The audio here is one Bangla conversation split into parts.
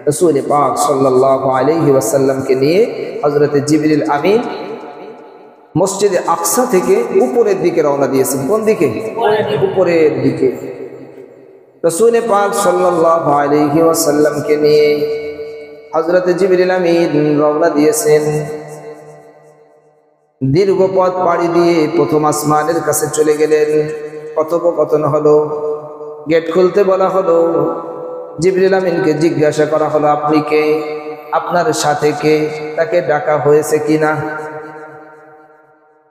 রাসূল পাক সাল্লাল্লাহু আলাইহি ওয়াসাল্লামকে নিয়ে হযরত জিবরিল আমিন মসজিদে আকসা থেকে উপরের দিকে রওনা দিয়েছেন। কোন দিকে? উপরের দিকে। রাসূল পাক সাল্লাল্লাহু আলাইহি ওয়াসাল্লামকে নিয়ে হযরত জিবরিল আমিন রওনা দিয়েছেন। দীর্ঘ পথ পাড়ি দিয়ে প্রথম আসমানের কাছে চলে গেলেন। কথোপকথন হলো, গেট খুলতে বলা হলো। জিবরিল আমিনকে জিজ্ঞাসা করা হলো, আপনি কে? আপনার সাথে কে? তাকে ডাকা হয়েছে কিনা?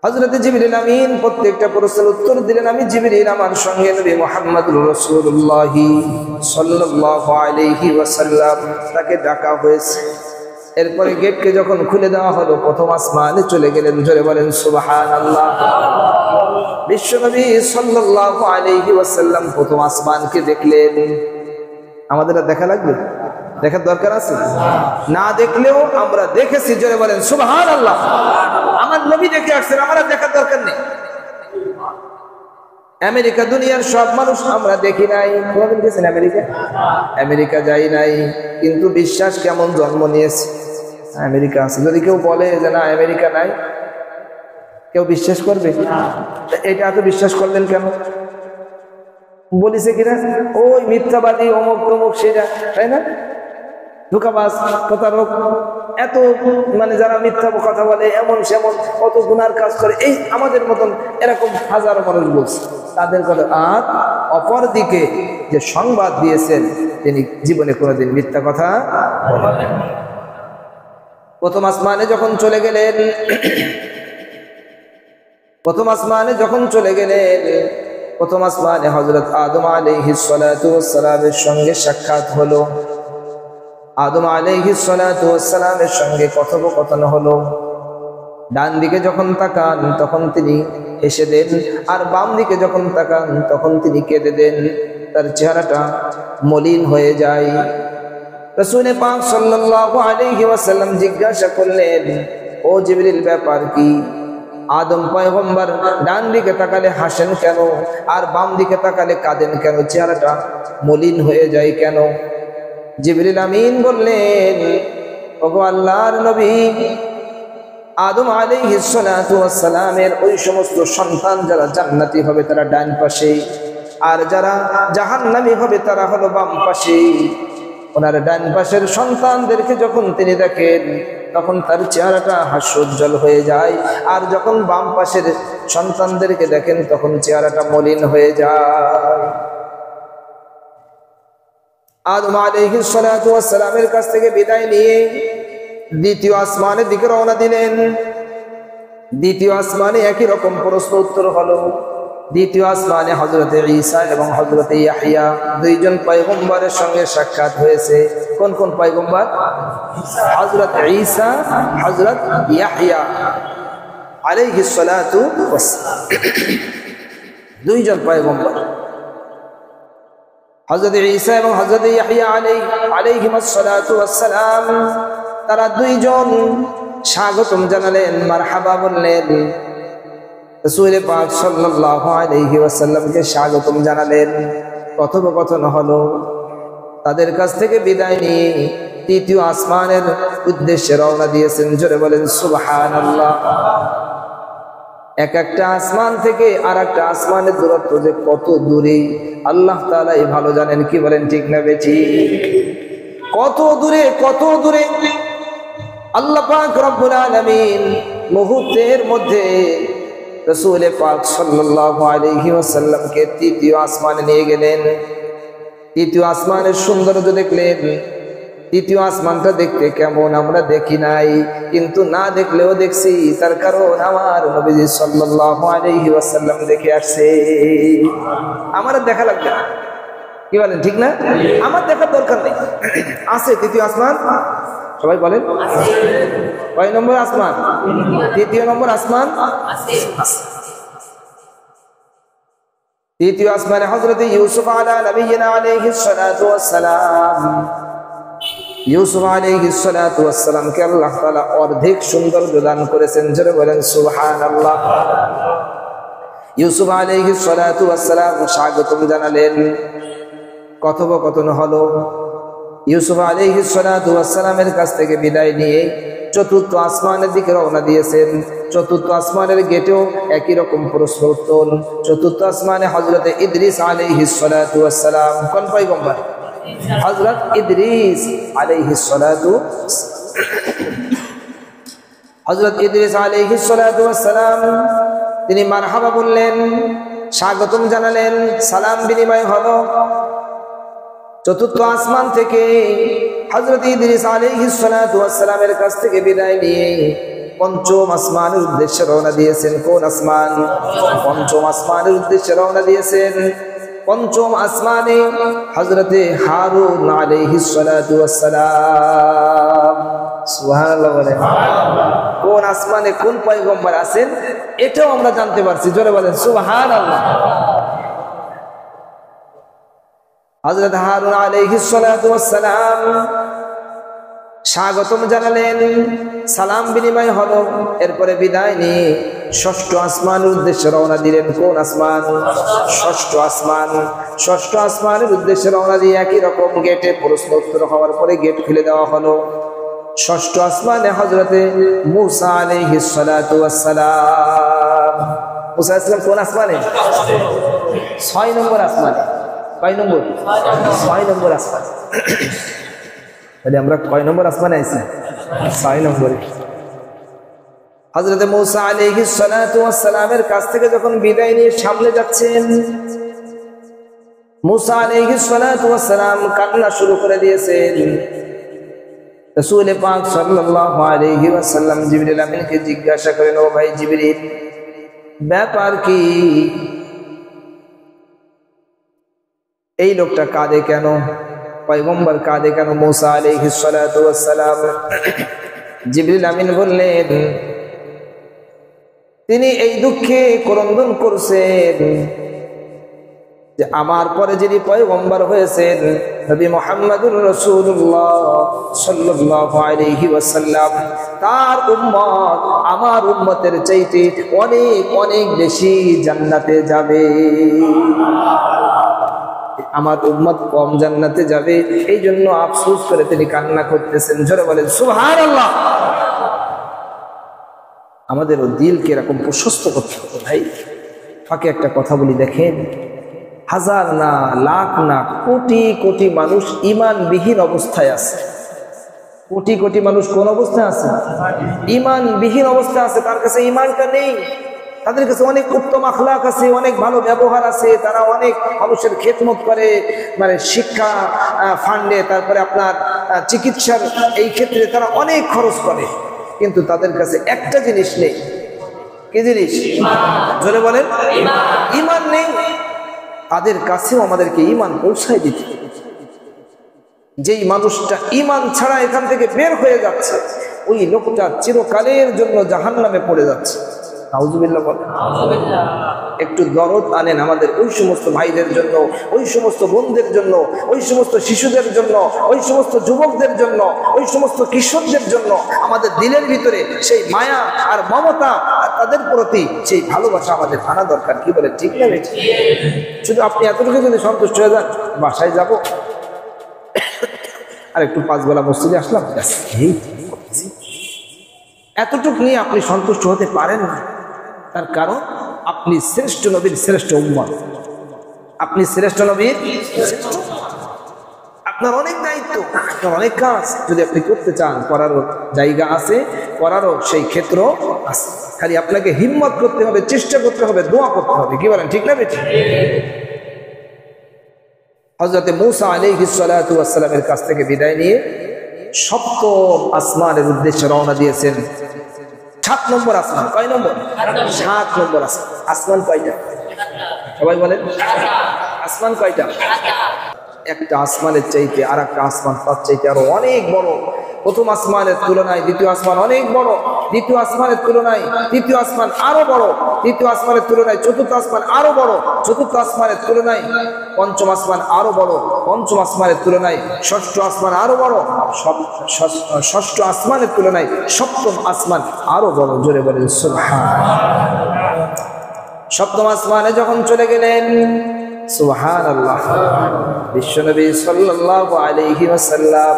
হযরত জিবরিল আমিন প্রত্যেকটা প্রশ্নের উত্তর দিলেন, আমি জিবরিল, আমার সঙ্গে নবী মুহাম্মদুর রাসূলুল্লাহ সাল্লাল্লাহু আলাইহি ওয়াসাল্লাম, তাকে ডাকা হয়েছে। এরপরে গেটকে যখন খুলে দেওয়া হলো, প্রথম আসমানে চলে গেলেন। জোরে বলেন সুবহানাল্লাহ। বিশ্বনবী সাল্লাল্লাহু আলাইহি ওয়াসাল্লাম প্রথম আসমানকে দেখলেন। আমাদের দেখা লাগবে? দেখার দরকার আছে? না দেখলেও আমরা দেখেছি। জোরে বলেন সুবহানাল্লাহ। আমার নবী দেখে আসছেন, আমরা দেখার দরকার নেই। আমেরিকা দুনিয়ার সব মানুষ আমরা দেখি নাই। কোনদিন গেছেন আমেরিকা? আমেরিকা যাই নাই, কিন্তু বিশ্বাস কেমন জন্ম নিয়েছে। আমেরিকা আছে। যদি কেউ বলে যে না আমেরিকা নাই, কেউ বিশ্বাস করবে? এটা এত বিশ্বাস করলেন কেন? বলিছে কিনা ওই মিথ্যাবাদী অমুক তমুক সেটা, তাই না? ধোঁকাবাজ, প্রতারক, এত মানে যারা মিথ্যা কথা বলে, এমন সেমন কত গুনার কাজ করে, এই আমাদের মতন এরকম হাজারো মানুষ বলছে তাদের কথা। আর অপর দিকে যে সংবাদ দিয়েছেন, তিনি জীবনে কোনোদিন মিথ্যা কথা বলেন। প্রথম আসমানে যখন চলে গেলেন, প্রথম আসমানে যখন চলে গেলেন, প্রথম আসমানে হযরত আদম আলাইহিস সালাতু ওয়াস সালামের সঙ্গে সাক্ষাৎ হলো। আদম আলাইহিস সালাতু ওয়াস সালামের সঙ্গে কথোপকথন হলো। ডান দিকে যখন তাকান তখন তিনি হেসে দেন, আর বাম দিকে যখন তাকান তখন তিনি কেঁদে দেন। তার চেহারাটা মলিন হয়ে যায়। রাসূল পাক সাল্লাল্লাহু আলাইহি ওয়াসাল্লাম জিজ্ঞাসা করলেন, ও জিবরিল, ব্যাপার কি? আদম পয়গম্বর ডান দিকে তাকালে হাসেন কেন, আর বাম দিকে তাকালে কাঁদেন কেন? চেহারাটা মলিন হয়ে যায় কেন? জিবরিল আমিন বললেন, ওগো আল্লাহর নবী, আদম আলাইহিস সালাতু ওয়াস সালামের ওই সমস্ত সন্তান যারা জান্নাতি হবে তারা ডান পাশে, আর যারা জাহান্নামী হবে তারা হলো বাম পাশে। ওনার ডান পাশের সন্তানদেরকে যখন তিনি দেখেন তখন তার চেহারাটা হাস্যোজ্জ্বল হয়ে যায়, আর যখন বাম পাশের সন্তানদেরকে দেখেন তখন চেহারাটা মলিন হয়ে যায়। আদম আলাইহিস সালাতু ওয়াস সালামের কাছ থেকে বিদায় নিয়ে দ্বিতীয় আসমানের দিকে রওনা দিলেন। দ্বিতীয় আসমানে একই রকম প্রশ্ন উত্তর হলো। দ্বিতীয় আসমানে হযরত ঈসা এবং হযরত ইয়াহইয়া দুইজন পয়গম্বরের সঙ্গে সাক্ষাৎ হয়েছে। কোন কোন পয়গম্বর? হযরত ঈসা, হযরত ইয়াহইয়া আলাইহিস সালাতু ওয়াস সালাম, দুইজন পয়গম্বর। হযরত ঈসা এবং হযরত ইয়াহইয়া আলাইহিস সালাতু ওয়াস সালাম, তারা দুইজন স্বাগতম জানালেন, মারহাবা বললেন। রাসূল পাক সাল্লাল্লাহু আলাইহি ওয়াসাল্লামকে স্বাগতম জানালেন। কথোপকথন হলো। তাদের কাছ থেকে বিদায় নিয়ে তৃতীয় আসমানের উদ্দেশ্যে রওনা দিয়েছেন। জোরে বলেন সুবহানাল্লাহ। এক একটা আসমান থেকে আর একটা আসমানের দূরত্ব যে কত দূরে আল্লাহ তাআলাই ভালো জানেন। কি বলেন, ঠিক না বেঠিক? কত দূরে, কত দূরে আল্লাহ পাক রব্বুল আলামিন মুহূর্তের মধ্যে রাসূল পাক সাল্লাল্লাহু আলাইহি ওয়াসাল্লামকে তৃতীয় আসমানে নিয়ে গেলেন। তৃতীয় আসমানের সৌন্দর্য দেখলেন। তৃতীয় আসমানটা দেখতে কেমন আমরা দেখি নাই, কিন্তু না দেখলেও দেখছি। তার কারণ আমার নবীজি সাল্লাল্লাহু আলাইহি ওয়াসাল্লাম দেখে আসছে। আমার দেখা লাগবে না। কি বলেন, ঠিক না? আমার দেখার দরকার নেই। আছে তৃতীয় আসমান, সবাই বলেন। কয় নম্বর আসমান? তৃতীয় নম্বর আসমান। তৃতীয় আসমানে হযরত ইউসুফ আলা নবিয়িনা আলাইহিস সালাতু ওয়াস সালাম, ইউসুফ আলাইহিস সালাতু ওয়াস সালামকে আল্লাহ তাআলা অর্ধেক সৌন্দর্য দান করেছেন। জোরে বলেন সুবহানাল্লাহ। ইউসুফ আলাইহিস সালাতু ওয়াস সালাম স্বাগতম জানালেন। কথোপকথন হলো। ইউসুফ আলাইহিস সালাতু ওয়াস সালামের কাছ থেকে বিদায় নিয়ে চতুর্থ আসমানের দিকে রওনা দিয়েছেন। চতুর্থ আসমানের গেটেও একই রকম প্রশ্ন উত্তর। চতুর্থ আসমানে হযরতে ইদ্রিস আলাইহিস সালাতু ওয়াস সালাম, কোন পয়গম্বর? হযরত ইদ্রিস আলাইহিস সালাতু, হযরত ইদ্রিস আলাইহিস সালাতু ওয়াস সালাম তিনি মারহাবা বললেন, স্বাগতম জানালেন, সালাম বিনিময় হলো। চতুর্থ আসমান থেকে হযরত ইদ্রিস আলাইহিস সালাতু ওয়াস সালামের কাছ থেকে বিদায় নিয়ে পঞ্চম আসমানের উদ্দেশ্যে রওনা দিয়েছেন। কোন আসমান? পঞ্চম আসমানের উদ্দেশ্যে রওনা দিয়েছেন। পঞ্চম আসমানে হযরতে হারুন আলাইহিস সালাতু ওয়াস সালাম, সুবহানাল্লাহ বলেন। কোন আসমানে কোন পয়গম্বর আছেন এটাও আমরা জানতে পারছি, জোরে বলেন সুবহানাল্লাহ। হযরত হারুন আলাইহিস সালাতু ওয়াস সালাম স্বাগতম জানালেন, সালাম বিনিময় হলো। এরপরে বিদায় নিয়ে ষষ্ঠ আসমানের উদ্দেশ্যে রওনা দিলেন। কোন আসমান? ষষ্ঠ আসমান। ষষ্ঠ আসমানের উদ্দেশ্যে রওনা দিয়ে একই রকম গেটে প্রশ্ন উত্তর হওয়ার পরে গেট খুলে দেওয়া হলো। ষষ্ঠ আসমানে হযরতে মূসা আলাইহিস সালাতু ওয়াস সালাম। মূসা আলাইহিস সালাম কোন আসমানে? 6 নম্বর আসমানে। কয় নম্বর? 6 নম্বর আসমানে। তাহলে আমরা কয় নম্বর আসমানে আছি? 6 নম্বরে। হযরতে মূসা আলাইহিস সালাতু ওয়াস সালামের কাছ থেকে যখন বিদায় নিয়ে সামনে যাচ্ছেন, মূসা আলাইহিস সালাতু ওয়াস সালাম কান্না শুরু করে দিয়েছেন। রাসূল পাক সাল্লাল্লাহু আলাইহি ওয়াসাল্লাম জিবরিল আমিনকে জিজ্ঞাসা করেন, ও ভাই জিবরিল, ব্যাপার কি? এই লোকটা কাঁদে কেন? পয়গম্বর কাঁদে কেন? মূসা আলাইহিস সালাতু ওয়াস সালাম। জিবরিল আমিন বললেন, তিনি এই দুঃখে ক্রন্দন করছেন যে আমার পরে যিনি পয়গম্বর হয়েছেন নবী মুহাম্মদুর রাসূলুল্লাহ সাল্লাল্লাহু আলাইহি ওয়াসাল্লাম, তার উম্মত আমার উম্মতের চাইতে অনেক অনেক বেশি জান্নাতে যাবে। আমার উম্মত কম জান্নাতে যাবে, এই জন্য আফসোস করে তিনি কান্না করতেছেন। জোরে বলেন সুবহানাল্লাহ। আমাদের দিলকে এরকম প্রশস্ত করতে হবে ভাই। ফাঁকে একটা কথা বলি, দেখেন, হাজার না, লাখ না, কোটি কোটি মানুষ ঈমানবিহীন অবস্থায় আছে। কোটি কোটি মানুষ কোন অবস্থায় আছে? ঈমানবিহীন অবস্থায় আছে। তার কাছে ঈমানটা নেই। তাদের কাছে অনেক উত্তম আখলাক আছে, অনেক ভালো ব্যবহার আছে, তারা অনেক মানুষের খেদমত করে, মানে শিক্ষা ফান্ডে, তারপরে আপনার চিকিৎসার এই ক্ষেত্রে তারা অনেক খরচ করে, কিন্তু তাদের কাছে একটা জিনিস নেই। কি জিনিস? জোরে বলেন, ঈমান নেই। তাদের কাছেও আমাদেরকে ঈমান পৌঁছায় দিতে। যেই মানুষটা ঈমান ছাড়া এখান থেকে বের হয়ে যাচ্ছে, ওই লোকটা চিরকালের জন্য জাহান্নামে পড়ে যাচ্ছে। নাউজুবিল্লাহ বলেন। একটু দরদ আনেন আমাদের ওই সমস্ত ভাইদের জন্য, ওই সমস্ত বোনদের জন্য, ওই সমস্ত শিশুদের জন্য, ওই সমস্ত যুবকদের জন্য, ওই সমস্ত কিশোরদের জন্য। আমাদের দিলের ভিতরে সেই মায়া আর মমতা আর তাদের প্রতি সেই ভালোবাসা আমাদের আনা দরকার। কি বলে, ঠিক না? শুধু আপনি এতটুকু যদি সন্তুষ্ট হয়ে যান, বাসায় যাব আর একটু 5 বেলা মসজিদে আসলাম, এতটুকু নিয়ে আপনি সন্তুষ্ট হতে পারেন না। তার কারণ আপনি শ্রেষ্ঠ নবীর শ্রেষ্ঠ উম্মত, আপনি শ্রেষ্ঠ নবীর শ্রেষ্ঠ। আপনার অনেক দায়িত্ব, আপনার অনেক কাজ। যদি আপনি করতে চান, করারও জায়গা আছে, করারও সেই ক্ষেত্র আছে। খালি আপনাকে হিম্মত করতে হবে, চেষ্টা করতে হবে, দোয়া করতে হবে। কি বলেন, ঠিক না বেঠিক? হযরতে মূসা আলাইহিস সালাতু ওয়াস সালামের কাছ থেকে বিদায় নিয়ে সপ্তম আসমানের উদ্দেশ্যে রওনা দিয়েছেন। 7 নম্বর আসমান। কয় নম্বর? 7 নম্বর আসমান। আসমান কয়টা? সবাই বলেন, আসমান কয়টা? একটা আসমানের চাইতে আর একটা আসমান তার চাইতে আরো অনেক বড়। প্রথম আসমানের তুলনায় দ্বিতীয় আসমান অনেক বড়, দ্বিতীয় আসমানের তুলনায় তৃতীয় আসমান আরো বড়, তৃতীয় আসমানের তুলনায় চতুর্থ আসমান আরো বড়, চতুর্থ আসমানের তুলনায় পঞ্চম আসমান আরো বড়, পঞ্চম আসমানের তুলনায় ষষ্ঠ আসমান আরো বড়, ষষ্ঠ আসমানের তুলনায় সপ্তম আসমান আরো বড়। জোরে বলেন সুবহানাল্লাহ। সপ্তম আসমানে যখন চলে গেলেন, সুবহানাল্লাহ। বিশ্বনবী সাল্লাল্লাহু আলাইহি ওয়াসাল্লাম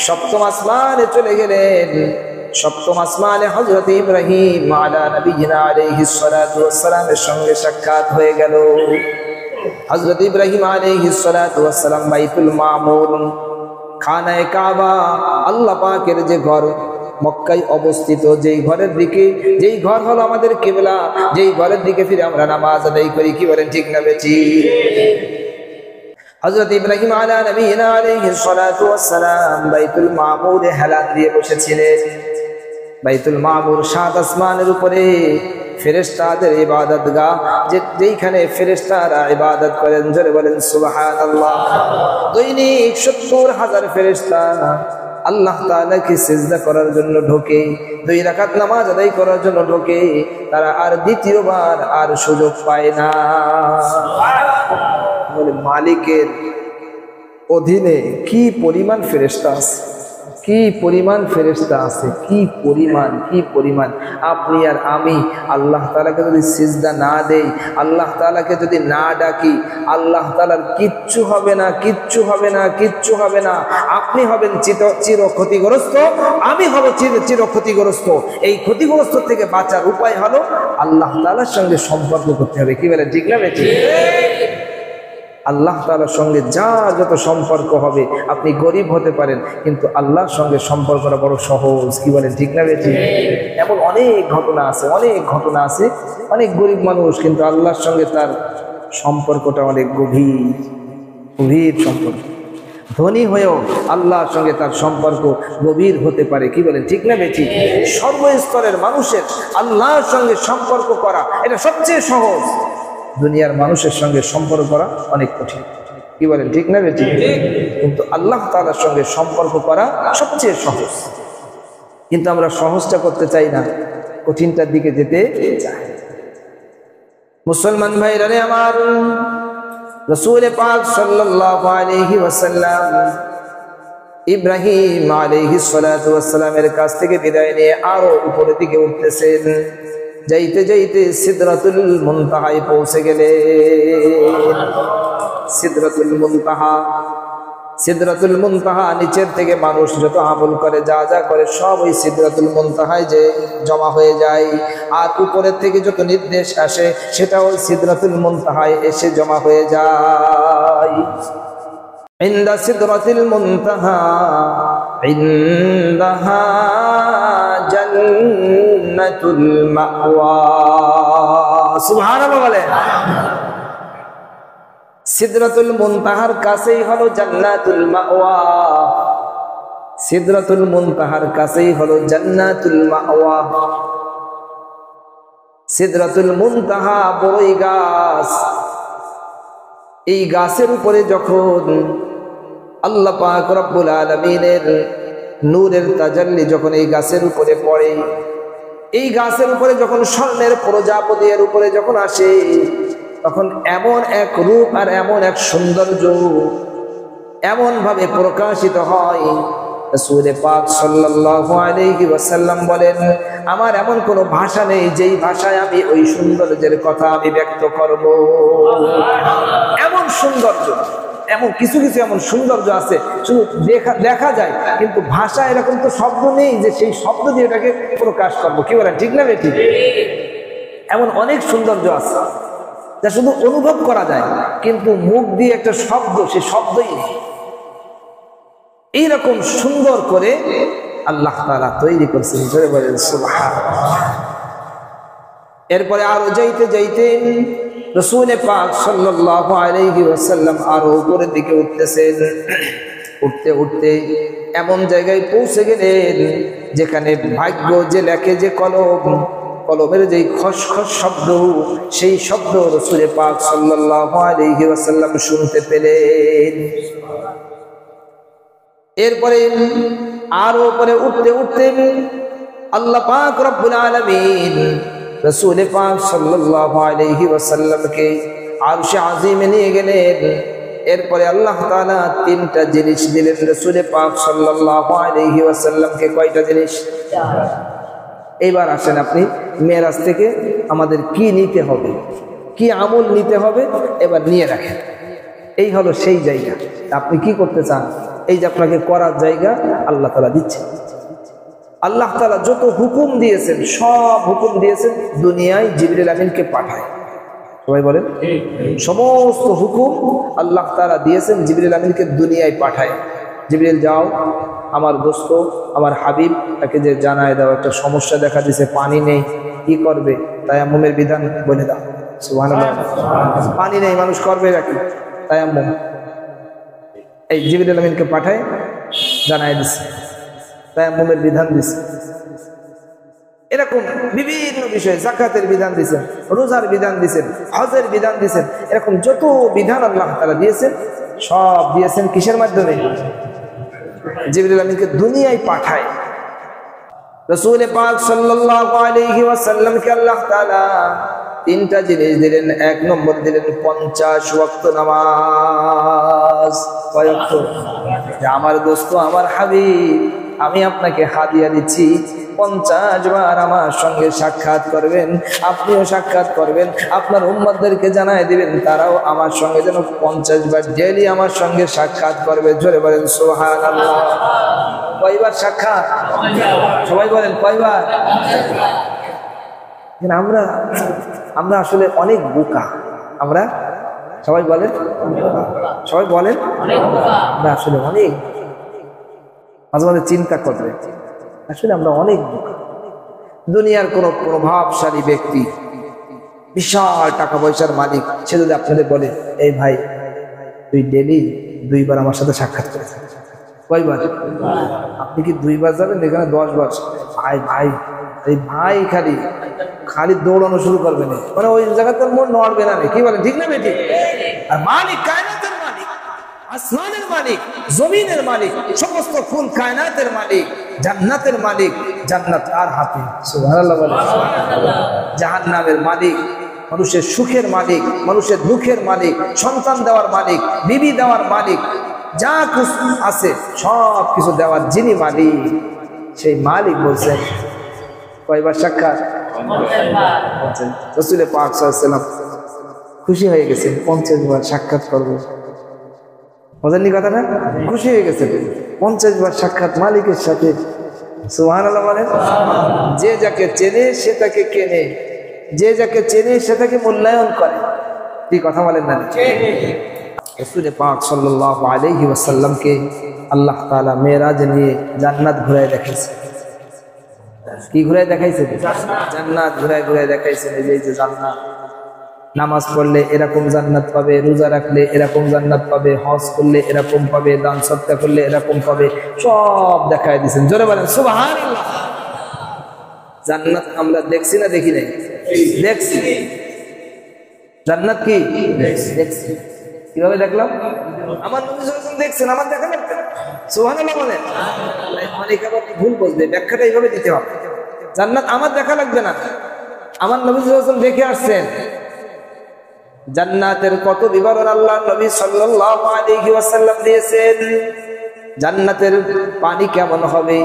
সপ্তম আসমানে চলে গেলেন। সপ্তম আসমানে হযরত ইব্রাহিম আলা নবিয়িনা আলাইহিস সালাতু ওয়াস সালামের সঙ্গে সাক্ষাৎ হয়ে গেল। হযরত ইব্রাহিম আলাইহিস সালাতু ওয়াস সালাম বাইতুল মামুর, খানায়ে কাবা, আল্লাহ পাকের যে ঘর মক্কায় অবস্থিত, যেই ঘরের দিকে, যেই ঘর হলো আমাদের কিবলা, যেই ঘরের দিকে ফিরে আমরা নামাজ আদায় করি, কি বলেন ঠিক না বেঠিক? হযরত ইব্রাহিম আলা নবিয়িনা আলাইহিস সালাতু ওয়াস সালাম বাইতুল মামুরে হেলান দিয়ে বসেছিলেন। বাইতুল মামুর ৭ আসমানের উপরে ফেরেশতাদের ইবাদতগাহ, যেইখানে ফেরেশতারা ইবাদত করেন, জোরে বলেন সুবহানাল্লাহ। দৈনিক ৭০,০০০ ফেরেশতা আল্লাহ তাআলাকে সিজদা করার জন্য ঢোকে, 2 রাকাত নামাজ আদায় করার জন্য ঢোকে, তারা আর দ্বিতীয়বার আর সুযোগ পায় না। বলে মালিকের অধীনে কি পরিমাণ ফেরেশতা আছে, কি পরিমাণ ফেরেশতা আছে, কি পরিমাণ। আপনি আর আমি আল্লাহ তাআলাকে যদি সিজদা না দেই, আল্লাহ তাআলাকে যদি না ডাকি, আল্লাহ তাআলার কিচ্ছু হবে না। আপনি হবেন চির ক্ষতিগ্রস্ত, আমি হব চির ক্ষতিগ্রস্ত। এই ক্ষতিগ্রস্ত থেকে বাঁচার উপায় হলো আল্লাহ তাআলার সঙ্গে সম্পর্ক করতে হবে, কি বলে ঠিক না বেঠিক? আল্লাহ তাআলার সঙ্গে যার যত সম্পর্ক হবে, আপনি গরিব হতে পারেন কিন্তু আল্লাহর সঙ্গে সম্পর্কটা বড় সহজ, কি বলেন ঠিক না বেঠিক? এমন অনেক ঘটনা আছে, অনেক গরিব মানুষ কিন্তু আল্লাহর সঙ্গে তার সম্পর্কটা অনেক গভীর সম্পর্ক। ধনী হয়েও আল্লাহর সঙ্গে তার সম্পর্ক গভীর হতে পারে, কি বলেন ঠিক না বেঠিক? সর্বস্তরের মানুষের আল্লাহর সঙ্গে সম্পর্ক করা এটা সবচেয়ে সহজ, দুনিয়ার মানুষের সঙ্গে সম্পর্ক করা অনেক কঠিন, কি বলেন ঠিক না বেঠিক? কিন্তু আল্লাহ তাআলার সঙ্গে সম্পর্ক করা সবচেয়ে সহজ, কিন্তু আমরা সহজটা করতে চাই না, কঠিনটার দিকে যেতে চাই। মুসলমান ভাইরা রে আমার, রাসূল পাক সাল্লাল্লাহু আলাইহি ওয়াসাল্লাম ইব্রাহিম আলাইহিস সালাতু ওয়াস সালামের কাছ থেকে বিদায় নিয়ে আরো উপরের দিকে উঠতেছেন। যাইতে যাইতে সিদরাতুল মুনতাহায় পৌঁছে গেলে। সিদরাতুল মুনতাহা নিচের থেকে মানুষ যত আমল করে, যা করে সব ওই সিদরাতুল মুনতাহায় যে জমা হয়ে যায়, আর উপরের থেকে যত নির্দেশ আসে সেটাও ওই সিদরাতুল মুনতাহায় এসে জমা হয়ে যায়। ইনদা সিদরাতুল মুনতাহা ইনদাহা জান্নাতুল মাওয়া। সুবহানাল্লাহ বলে। সিদরাতুল মুনতাহার কাছেই হলো জান্নাতুল মাওয়া, সিদরাতুল মুনতাহার কাছেই হলো জান্নাতুল মাওয়া। সিদরাতুল মুনতাহা বড়ই গাছ, এই গাছের উপরে যখন আল্লাহ পাক রব্বুল আলামিনের নূরের তাজাল্লি যখন এই গাছের উপরে পড়ে, এই গাছের উপরে যখন স্বর্ণের প্রজাপতি এর উপরে যখন আসে, তখন এমন এক রূপ আর এমন এক সৌন্দর্য এমন ভাবে প্রকাশিত হয়, রাসূল পাক সাল্লাল্লাহু আলাইহি ওয়াসাল্লাম বলেন, আমার এমন কোনো ভাষা নেই যেই ভাষায় আমি ওই সৌন্দর্যের কথা আমি ব্যক্ত করব। এমন সৌন্দর্য, এমন কিছু এমন সৌন্দর্য আছে, শুধু দেখা যায় কিন্তু ভাষা এরকম তো শব্দ নেই যে সেই শব্দ দিয়ে এটাকে প্রকাশ করবো, কি বলেন ঠিক না বেঠিক? এমন অনেক সৌন্দর্য আছে যা শুধু অনুভব করা যায় কিন্তু মুখ দিয়ে একটা শব্দ, সেই শব্দই নেই। এইরকম সুন্দর করে আল্লাহ তাআলা তৈরি করছেন, জোরে বলেন সুবহানাল্লাহ। এরপরে আরো যাইতে যাইতে রাসূল পাক সাল্লাল্লাহু আলাইহি ওয়াসাল্লাম আরো উপরের দিকে উঠতেছেন। উঠতে উঠতে এমন জায়গায় পৌঁছে গেলেন যেখানে ভাগ্য যে লেখে যে কলমের যে খসখস শব্দ, সেই শব্দ রাসূল পাক সাল্লাল্লাহু আলাইহি ওয়াসাল্লাম শুনতে পেলেন। এরপরে আরো উপরে উঠতে উঠতে আল্লাহ পাক রব্বুল আলামিন রাসূল পাক সাল্লাল্লাহু আলাইহি ওয়াসাল্লামকে আরশে আযীমে নিয়ে গেলেন। এরপরে আল্লাহ তাআলা 3টা জিনিস দিলেন রাসূল পাক সাল্লাল্লাহু আলাইহি ওয়াসাল্লামকে। কয়টা জিনিস? এইবার আসেন আপনি মেরাজ থেকে আমাদের কি নিতে হবে, কি আমল নিতে হবে এবার নিয়ে রাখেন। এই হলো সেই জায়গা। আপনি কি করতে চান, এই যে আপনাকে করার জায়গা আল্লাহ তাআলা দিচ্ছেন। আল্লাহ তাআলা যত হুকুম দিয়েছেন সব হুকুম দিয়েছেন দুনিয়ায় জিবরিল আমিনকে পাঠায়। সবাই বলেন, সমস্ত হুকুম আল্লাহ তাআলা দিয়েছেন জিবরিল আমিনকে দুনিয়ায় পাঠায়। জিবরিল যাও, আমার দোস্ত আমার হাবিব তাকে যে জানায় দাও একটা সমস্যা দেখা দিয়েছে, পানি নেই, কি করবে? তায়াম্মুমের বিধান বলে দাও। সুবহানাল্লাহ। পানি নেই, মানুষ করবে নাকি? তায়াম্মুম। এই জিবরিল আমিনকে পাঠায় জানায় দিছে, তায়াম্মুমের বিধান দিছে। এরকম বিভিন্ন বিষয়ে যাকাতের বিধান দিয়েছেন, রোজার বিধান দিয়েছেন, হজের বিধান দিয়েছেন। এরকম যত বিধান আল্লাহ তাআলা দিয়েছেন সব দিয়েছেন কিসের মাধ্যমে? জিবরিল আমিনকে দুনিয়ায় পাঠায়। রাসূল পাক সাল্লাল্লাহু আলাইহি ওয়াসাল্লামকে আল্লাহ তাআলা তিনটা জিনিস দিলেন। এক নম্বর দিলেন 50 ওয়াক্ত নামাজ। কয় ওয়াক্ত? আমার দোস্ত আমার হাবিব, আমি আপনাকে হাদিয়া দিচ্ছি, 50 বার আমার সঙ্গে সাক্ষাৎ করবেন, আপনিও সাক্ষাৎ করবেন, আপনার উম্মতদেরকে জানায় দিবেন তারাও আমার সঙ্গে যেন 50 বার ডেইলি আমার সঙ্গে সাক্ষাৎ করবে। জোরে বলেন সুবহানাল্লাহ। কয়বার সাক্ষাৎ? সবাই বলেন কয়বার? আমরা আসলে অনেক বোকা। আমরা সবাই বলেন, সবাই বলেন আমরা আসলে অনেক, মাঝে মাঝে চিন্তা করবে, আসলে আমরা অনেক বোকা। দুনিয়ার কোন প্রভাবশালী ব্যক্তি, বিশাল টাকা পয়সার মালিক, সে যদি আপনাদের বলে এই ভাই তুই ডেলি 2 বার আমার সাথে সাক্ষাৎ করে, কয়বার? আপনি কি 2 বার যাবেন? এখানে 10 বার ভাই ভাই এই ভাই খালি খালি দৌড়ানো শুরু করবে না, মানে ওই জায়গাতে মন নড়বে না। কি বলেন, ঠিক না বেঠিক? আর মালিক, কায়নাতের মালিক, আসমানের মালিক, জমিনের মালিক, সমস্ত ফুল কায়নাতের মালিক, জান্নাতের মালিক, জান্নাত তার হাতে। সুবহানাল্লাহ বলেন। জাহান্নামের মালিক, মানুষের সুখের মালিক, মানুষের দুঃখের মালিক, সন্তান দেওয়ার মালিক, বিবি দেওয়ার মালিক, যা কিছু আছে সব কিছু দেওয়ার যিনি মালিক, সেই মালিক বলছেন কয়বার সাক্ষাৎ? রাসূল পাক সাল্লাল্লাহু আলাইহি ওয়াসাল্লাম খুশি হয়ে গেছেন, 50 বার সাক্ষাৎ করবো। বোঝেননি কথাটা? খুশি হয়ে গেছেন 50 বার সাক্ষাৎ মালিকের সাথে। সুবহানাল্লাহ বলেন। যে যাকে চেনে সে তাকে কেনে, যে যাকে চেনে সে তাকে মূল্যায়ন করে। কি কথা বলেন না? রাসূল পাক সাল্লাল্লাহু আলাইহি ওয়াসাল্লামকে আল্লাহ তাআলা মেরাজ নিয়ে জান্নাত ঘুরায় দেখাইছে। কি ঘুরায় দেখাইছে? জান্নাত ঘুরায় ঘুরায় দেখাইছেন। এই যে জান্নাত, নামাজ পড়লে এরকম জান্নাত পাবে, রোজা রাখলে এরকম জান্নাত পাবে, হজ করলে এরকম পাবে, দান সদকা করলে এরকম পাবে, সব দেখায় দিয়েছেন। জোরে বলেন সুবহানাল্লাহ। জান্নাত আমরা দেখছি না দেখি নাই? দেখছি। জান্নাত কি দেখছি। কিভাবে দেখলাম? আমার নবী সাল্লাল্লাহু আলাইহি ওয়াসাল্লাম দেখছেন, আমার দেখা লাগবে। সুবহানাল্লাহ বলেন। অনেকে আবার ভুল বুঝবে, ব্যাখ্যাটা এইভাবে দিতে হবে। জান্নাত আমার দেখা লাগবে না, আমার নবী সাল্লাল্লাহু আলাইহি ওয়াসাল্লাম দেখে আসছেন। জান্নাতের কত বিবরণ আল্লাহ নবী সাল্লাল্লাহু আলাইহি ওয়াসাল্লাম দিয়েছেন। জান্নাতের পানি কেমন হবে,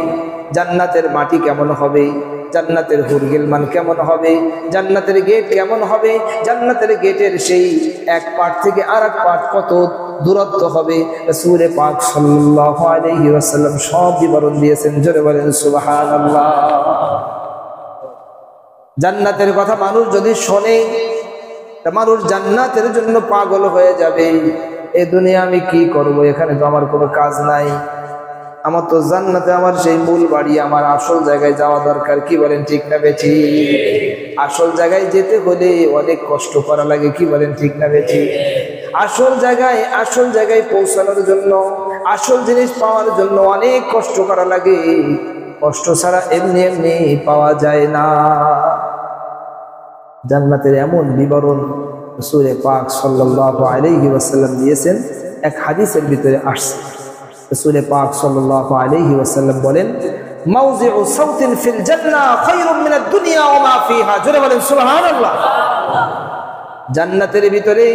জান্নাতের মাটি কেমন হবে, জান্নাতের হুরগিলমান কেমন হবে, জান্নাতের গেট কেমন হবে, জান্নাতের গেটের সেই এক পাট থেকে আরেক পাট কত দূরত্ব হবে, রাসূল পাক সাল্লাল্লাহু আলাইহি ওয়াসাল্লাম সব বিবরণ দিয়েছেন। জোরে বলেন সুবহানাল্লাহ। জান্নাতের কথা মানুষ যদি শোনে, মানুষ জান্নাতের জন্য পাগল হয়ে যাবে। এই দুনিয়া আমি কি করব, এখানে তো আমার কোনো কাজ নাই, আমার তো জান্নাতে আমার সেই মূল বাড়ি, আমার আসল জায়গায় যাওয়া দরকার। কি বলেন, ঠিক না বেঠি? আসল জায়গায় যেতে হলে অনেক কষ্ট করা লাগে। কি বলেন, ঠিক না বেঠি? আসল জায়গায় পৌঁছানোর জন্য, আসল জিনিস পাওয়ার জন্য অনেক কষ্ট করা লাগে। কষ্ট ছাড়া এমনি এমনি পাওয়া যায় না। জান্নাতের এমন বিবরণ রাসূল পাক সাল্লাল্লাহু আলাইহি ওয়াসাল্লাম দিয়েছেন, এক হাদিসের ভিতরে আসছে। রাসূল পাক সাল্লাল্লাহু আলাইহি ওয়াসাল্লাম বলেন, মাউযিউ সাউতিন ফিল জান্নাহ খায়রুম মিনাদ দুনিয়া ওয়া মা ফিহা। জোরে বলেন সুবহানাল্লাহ। জান্নাতের ভিতরে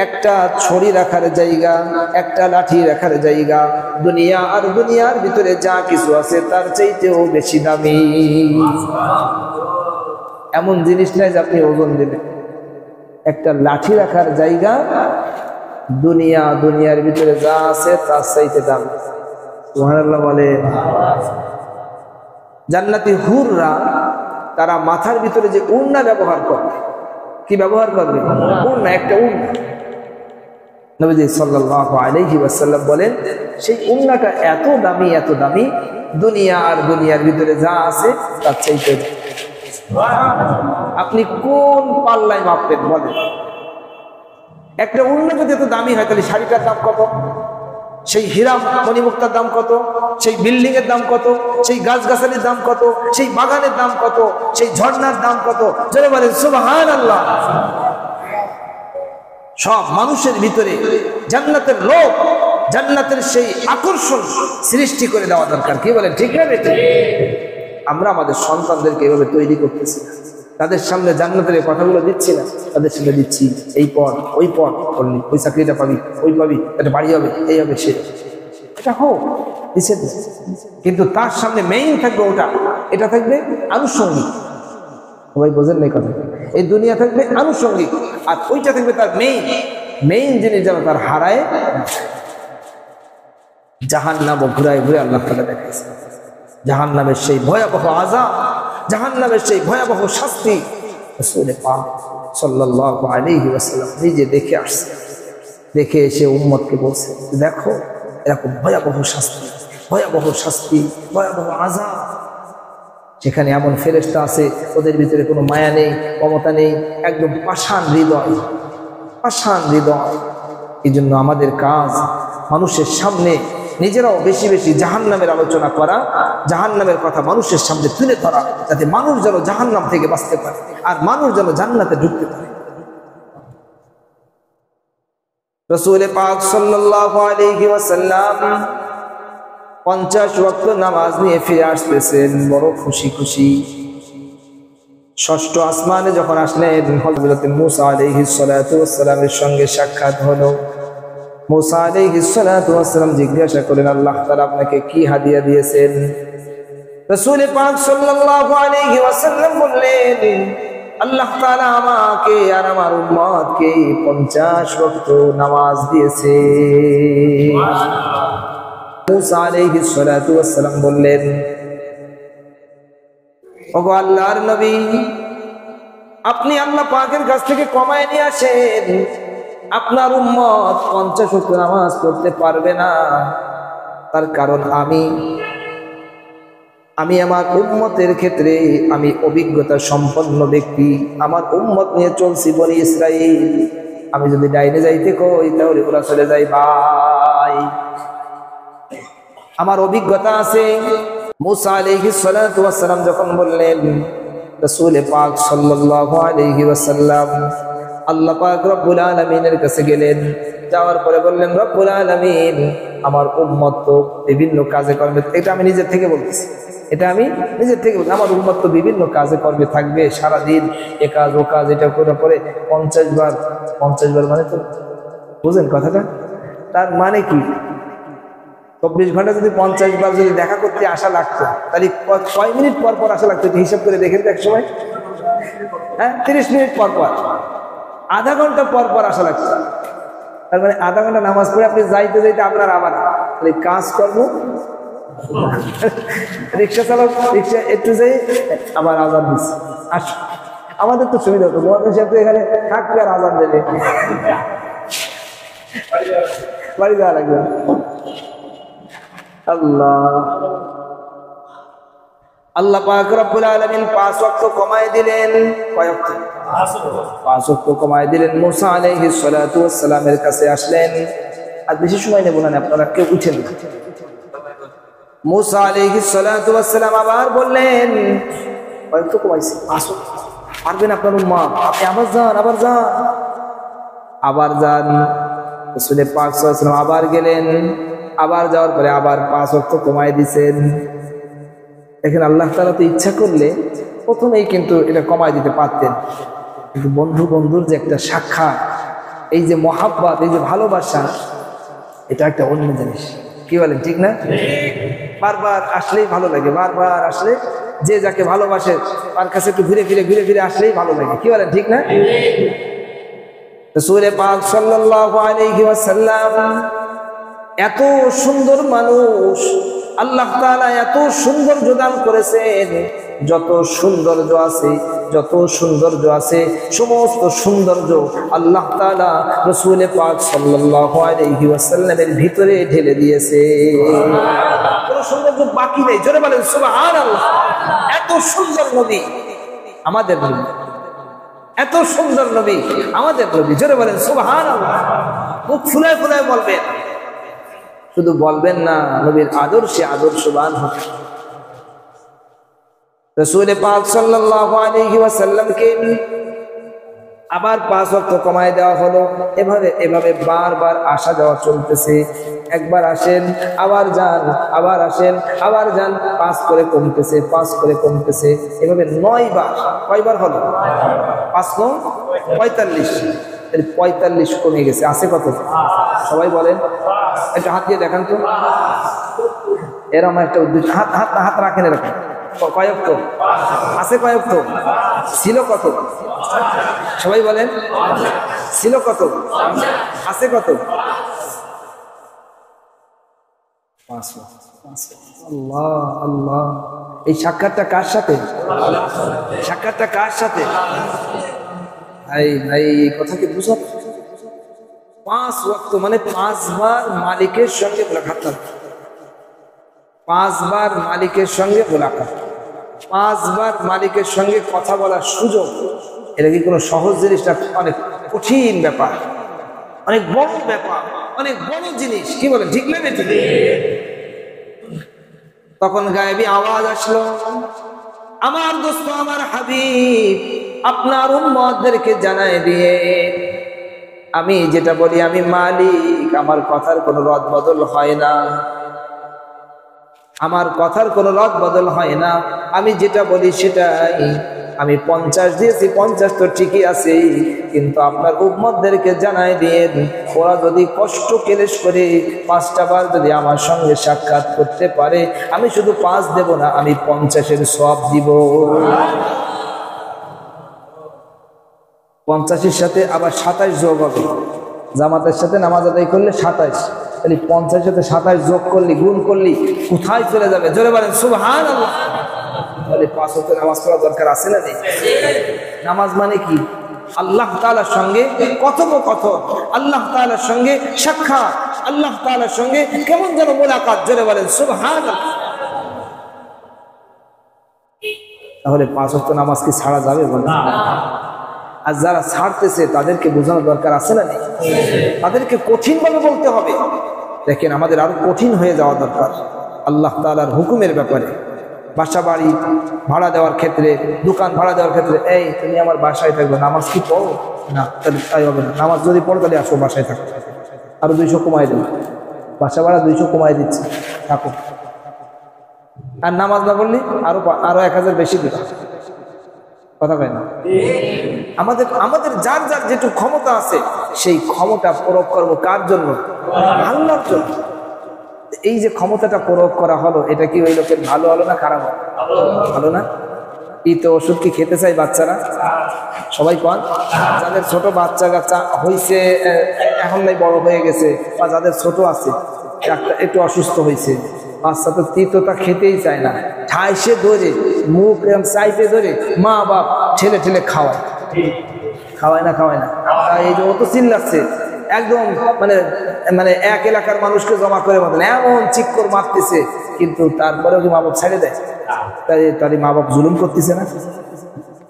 একটা ছড়ি রাখার জায়গা, একটা লাঠি রাখার জায়গা, দুনিয়া আর দুনিয়ার ভিতরে যা কিছু আছে তার চাইতেও বেশি দামি। এমন জিনিস নাই যে আপনি ওজন দেবেন। একটা লাঠি রাখার জায়গা, দুনিয়া দুনিয়ার ভিতরে যা আছে তার চাইতে দাম। সুবহানাল্লাহ বলে। জান্নাতি হুররা তারা মাথার ভিতরে যে উড়না ব্যবহার করবে, কি ব্যবহার করবে? উড়না, একটা উড়না। নবীজি সাল্লাল্লাহু আলাইহি ওয়াসাল্লাম বলেন সেই উড়নাটা এত দামি, এত দামি, দুনিয়া আর দুনিয়ার ভিতরে যা আছে তার চাইতে। আপনি কোন পাল্লায় মাপবেন বলেন? একটা উড়না যদি এত দামি হয় তাহলে শাড়িটার দাম কত? সেই হীরা মণিমুক্তার দাম কত? সেই বিল্ডিং এর দাম কত? সেই গাছগাছালির দাম কত? সেই বাগানের দাম কত? সেই ঝর্ণার দাম কত? জোরে বলেন সুবহানাল্লাহ। সব মানুষের ভিতরে জান্নাতের লোক, জান্নাতের সেই আকর্ষণ সৃষ্টি করে দেওয়া দরকার। কি বলেন, ঠিক না বেঠিক? আমরা আমাদের সন্তানদেরকে এভাবে তৈরি করতেছি না, তাদের সামনে জান্নাতের এই কথাগুলো দিচ্ছি না, তাদের সামনে দিচ্ছি এই পথ ওই পথ করলি ওই চাকরিটা পাবি, ওই পাবি, এটা বাড়ি হবে, এই হবে, সে এটা হোক, কিন্তু তার সামনে মেইন থাকবে ওটা, এটা থাকবে আনুষঙ্গিক। সবাই বোঝেন না এই কথা? এই দুনিয়া থাকবে আনুষঙ্গিক, আর ওইটা থাকবে তার মেইন জিনিস, যেন তার হারায়। জাহান্নামও ঘুরায় ঘুরে আল্লাহ তাআলা দেখাইছে। জাহান্নামের সেই ভয়াবহ আযাব, জাহান্নামের সেই ভয়াবহ শাস্তি রাসূল পাক সাল্লাল্লাহু আলাইহি ওয়াসাল্লাম নিজে দেখে আসছে। দেখে এসে উম্মতকে বলছে, দেখো এরকম ভয়াবহ শাস্তি, ভয়াবহ শাস্তি, ভয়াবহ আযাব। সেখানে এমন ফেরেশতা আছে, ওদের ভিতরে কোনো মায়া নেই, মমতা নেই, একদম পাষাণ হৃদয়, পাষাণ হৃদয়। এই জন্য আমাদের কাজ মানুষের সামনে নিজেরাও বেশি বেশি জাহান্নামের আলোচনা করা, জাহান্নামের কথা মানুষের সামনে তুলে ধরা, যাতে মানুষ যেন জাহান্নাম থেকে বাঁচতে পারে আর মানুষ যেন জান্নাতে ঢুকতে পারে। রাসূল পাক সাল্লাল্লাহু আলাইহি ওয়াসাল্লাম 50 ওয়াক্ত নামাজ নিয়ে ফিরে আসতেছেন বড় খুশি খুশি। ষষ্ঠ আসমানে যখন আসলেন, হযরত মূসা আলাইহিস সালাতু ওয়াস সালামের সঙ্গে সাক্ষাৎ হলো। মূসা আলাইহিস সালাতু ওয়াস সালাম জিজ্ঞাসা করেন, আল্লাহ তাআলা আপনাকে কি হাদিয়া দিয়েছেন? রাসূল পাক সাল্লাল্লাহু আলাইহি ওয়াসাল্লাম বললেন, আল্লাহ তাআলা আমাকে আর আমার উম্মতকে 50 ওয়াক্ত নামাজ দিয়েছে। মূসা আলাইহিস সালাতু ওয়াস সালাম বললেন, ওগো আল্লাহর নবী, আপনি আল্লাহ পাকের কাছ থেকে কমায় নিয়ে আসেন, আপনার উম্মত 50 ওয়াক্ত নামাজ পড়তে পারবে না। তার কারণ আমি আমার উম্মতের ক্ষেত্রে আমি অভিজ্ঞতা সম্পন্ন ব্যক্তি, আমার উম্মত নিয়ে চলছি বনি ইসরাইল। আমি যদি ডাইনে যাইতে কই তাহলে ওরা চলে যায় ভাই, আমার অভিজ্ঞতা আছে। মূসা আলাইহিস সালাতু ওয়াস সালাম যখন বললেন, রাসূল পাক সাল্লাল্লাহু আলাইহি ওয়াসাল্লাম আল্লাহ পাক রব্বুল আলামিনের কাছে গেলেন। যাওয়ার পরে বললেন, রব্বুল আলামিন, আমার উম্মত তো বিভিন্ন কাজে কর্মে, এটা আমি নিজের থেকে বলতেছি, এটা আমি নিজের থেকে বলছি, আমার উম্মত তো বিভিন্ন কাজে কর্মে থাকবে সারাদিন, এ কাজ ও কাজ, এটা করে পরে 50 বার মানে তো বুঝেন কথাটা? তার মানে কি 24 ঘন্টা যদি 50 বার যদি দেখা করতে আসা লাগতো, তাহলে কয় মিনিট পর পর আসা লাগতো? হিসাব করে দেখেন তো এক সময়। হ্যাঁ, 30 মিনিট পর পর, আধা ঘন্টা পর পর আসা লাগতো। তার মানে আধা ঘন্টা নামাজ পড়ে আপনি যাইতে যাইতে আপনার আবার কাজ করবো, রিক্সা চালক, রিক্সা একটু যাই আবার আজান দিচ্ছে। আসো, আমাদের তো সুবিধা হতো, মোহাম্মদ সাহেব তো এখানে থাকবে আর আজান দেবে, বাড়ি যাওয়া লাগবে। আল্লাহ পাক রব্বুল আলামিন 5 ওয়াক্ত কমায় দিলেন। কয় ওয়াক্ত? 5 ওয়াক্ত কমায় দিলেন। মূসা আলাইহিস সালাতু ওয়াস সালামের কাছে আসলেন। আর বেশি সময় নেব না, আপনারা কেউ উঠেন। মূসা আলাইহিস সালাতু ওয়াস সালাম আবার বললেন, কয় ওয়াক্ত কমাইছি? 5 ওয়াক্ত। পারবেন আপনার উম্মত? আপনি আবার যান, আবার যান। রাসূল পাক সাল্লাল্লাহু আলাইহি ওয়াসাল্লাম আবার গেলেন। আবার যাওয়ার পরে আবার 5 ওয়াক্ত কমায় দিয়েছেন। দেখেন, আল্লাহ তাআলা তো ইচ্ছা করলে প্রথমেই কিন্তু এটা কমায় দিতে পারতেন, কিন্তু বন্ধুর যে একটা সাক্ষাৎ, এই যে মহাব্বত, এই যে ভালোবাসা, এটা একটা অন্য জিনিস। কি বলেন, ঠিক না? বারবার আসলেই ভালো লাগে, বারবার আসলে যে যাকে ভালোবাসে তার কাছে একটু ঘুরে ফিরে আসলেই ভালো লাগে। কি বলেন, ঠিক না? রাসূল পাক সাল্লাল্লাহু আলাইহি ওয়াসাল্লাম এত সুন্দর মানুষ, আল্লাহ তাআলা এত সৌন্দর্য দান করেছেন। যত সৌন্দর্য আছে সমস্ত সৌন্দর্য আল্লাহ তাআলা রাসূল পাক সাল্লাল্লাহু আলাইহি ওয়াসাল্লামের ভিতরে ঢেলে দিয়েছে। কোনো সৌন্দর্য বাকি নেই। জোরে বলেন সুবহানাল্লাহ। এত সুন্দর নবী আমাদের নবী, এত সুন্দর নবী আমাদের নবী। জোরে বলেন সুবহানাল্লাহ। মুখ ফুলায় ফুলায় বলবেন, শুধু বলবেন না, নবীর আদর্শে আদর্শবান হবেন। রাসূল পাক সাল্লাল্লাহু আলাইহি ওয়াসাল্লামকে আবার 5 ওয়াক্ত কমায় দেওয়া হলো। এভাবে বারবার আসা যাওয়া চলতেছে। একবার আসেন, আবার যান, আবার আসেন, আবার যান। 5 করে কমতেছে। এভাবে 9 বার। কয়বার হলো? 5 9 45। 45 কমে গেছে। আছে কত? সবাই বলেন, একটা হাত দিয়ে দেখান তো। এরকম একটা উদ্দেশ্য। হাত রাখেন, এরকম। কয়েক তো আছে, কয়েক তো ছিল কত? সবাই বলেন, ছিল কত? আছে কত? 5। আল্লাহ আল্লাহ। এই সাক্ষাৎটা কার সাথে? সাক্ষাৎটা কার সাথে? ভাই এই কথা কি বুঝো? 5 ওয়াক্ত মানে 5 বার মালিকের সঙ্গে মোলাকাত। 5 বার মালিকের সঙ্গে মোলাকাত, 5 বার মালিকের সঙ্গে কথা বলার সুযোগ। এটা কি কোনো সহজ জিনিস না? অনেক কঠিন ব্যাপার, অনেক বড় ব্যাপার, অনেক বড় জিনিস। কি বলেন, ঠিক না? ঠিক। তখন গায়েবী আওয়াজ আসলো, আমার দোস্ত, আমার হাবিব, আপনার উম্মতদেরকে জানায় দিয়ে, আমি যেটা বলি আমি মালিক, আমার কথার কোনো রদ বদল হয় না, আমার কথার কোনো রদ বদল হয় না। আমি যেটা বলি সেটাই। আমি 50 দিয়েছি, 50 তো ঠিকই আছে, কিন্তু আপনার উম্মতদেরকে জানাই দিন, ওরা যদি কষ্ট ক্লেশ করে 5টা বার যদি আমার সঙ্গে সাক্ষাৎ করতে পারে, আমি শুধু 5 দেব না, আমি 50-এর সওয়াব দিব। 50-এর সাথে আবার 27 যোগ হবে। জামাতের সাথে নামাজ আদায় করলে 27, তাহলে 50-এর সাথে 27 যোগ করলি, গুণ করলি, কোথায় চলে যাবে? জোরে বলেন সুবহানাল্লাহ। তাহলে 5 ওয়াক্ত নামাজ পড়া দরকার আছে না নেই? নামাজ মানে কি? আল্লাহ তাআলার সঙ্গে কথোপকথন, আল্লাহ তাআলার সঙ্গে সাক্ষাৎ, আল্লাহ তাআলার সঙ্গে কেমন যেন মোলাকাত। জোরে বলেন সুবহানাল্লাহ। তাহলে 5 ওয়াক্ত নামাজ কি ছাড়া যাবে? বলেন। আর যারা ছাড়তেছে তাদেরকে বোঝানোর দরকার আছে না নেই? তাদেরকে কঠিনভাবে বলতে হবে। দেখেন, আমাদের আরো কঠিন হয়ে যাওয়া দরকার আল্লাহ তাআলার হুকুমের ব্যাপারে। বাসা বাড়ি ভাড়া দেওয়ার ক্ষেত্রে, দোকান ভাড়া দেওয়ার ক্ষেত্রে, এই তুমি আমার বাসায় থাকবে, নামাজ কি পড়ো না? তাহলে তাই হবে না। নামাজ যদি পড়ো তাহলে আসো, বাসায় থাকো, আরো 200 কমাই দেবো, বাসা ভাড়া 200 কমাই দিচ্ছি, থাকো। আর নামাজ না পড়লি আরো 1000 বেশি দিবা। কথা কয় না? আমাদের যার যার যেটুকু ক্ষমতা আছে সেই ক্ষমতা প্রয়োগ করবো কার জন্য? আল্লাহর জন্য। এই যে ক্ষমতাটা প্রয়োগ করা হলো, এটা কি ওই লোকের ভালো হলো না খারাপ হলো? ভালো না? এই তো ওষুধ কি খেতে চাই বাচ্চারা? সবাই কন। যাদের ছোট বাচ্চা কাচ্চা হয়েছে, এখন নাই বড় হয়ে গেছে, বা যাদের ছোট আছে, একটু অসুস্থ হয়েছে, বাচ্চা তো তিতোটা খেতেই চায় না, ঠাইসে ধরে মুখ চাইতে ধরে মা বাপ ঠেলে ঠেলে খাওয়ায় না? এই যে ও তো চিল্লাচ্ছে একদম, মানে এক এলাকার মানুষকে জমা করে মতন এমন চিৎকার মারতেছে, কিন্তু তারপরেও কি মা বাপ ছেড়ে দেয়? তাই মা বাপ জুলুম করতেছে না?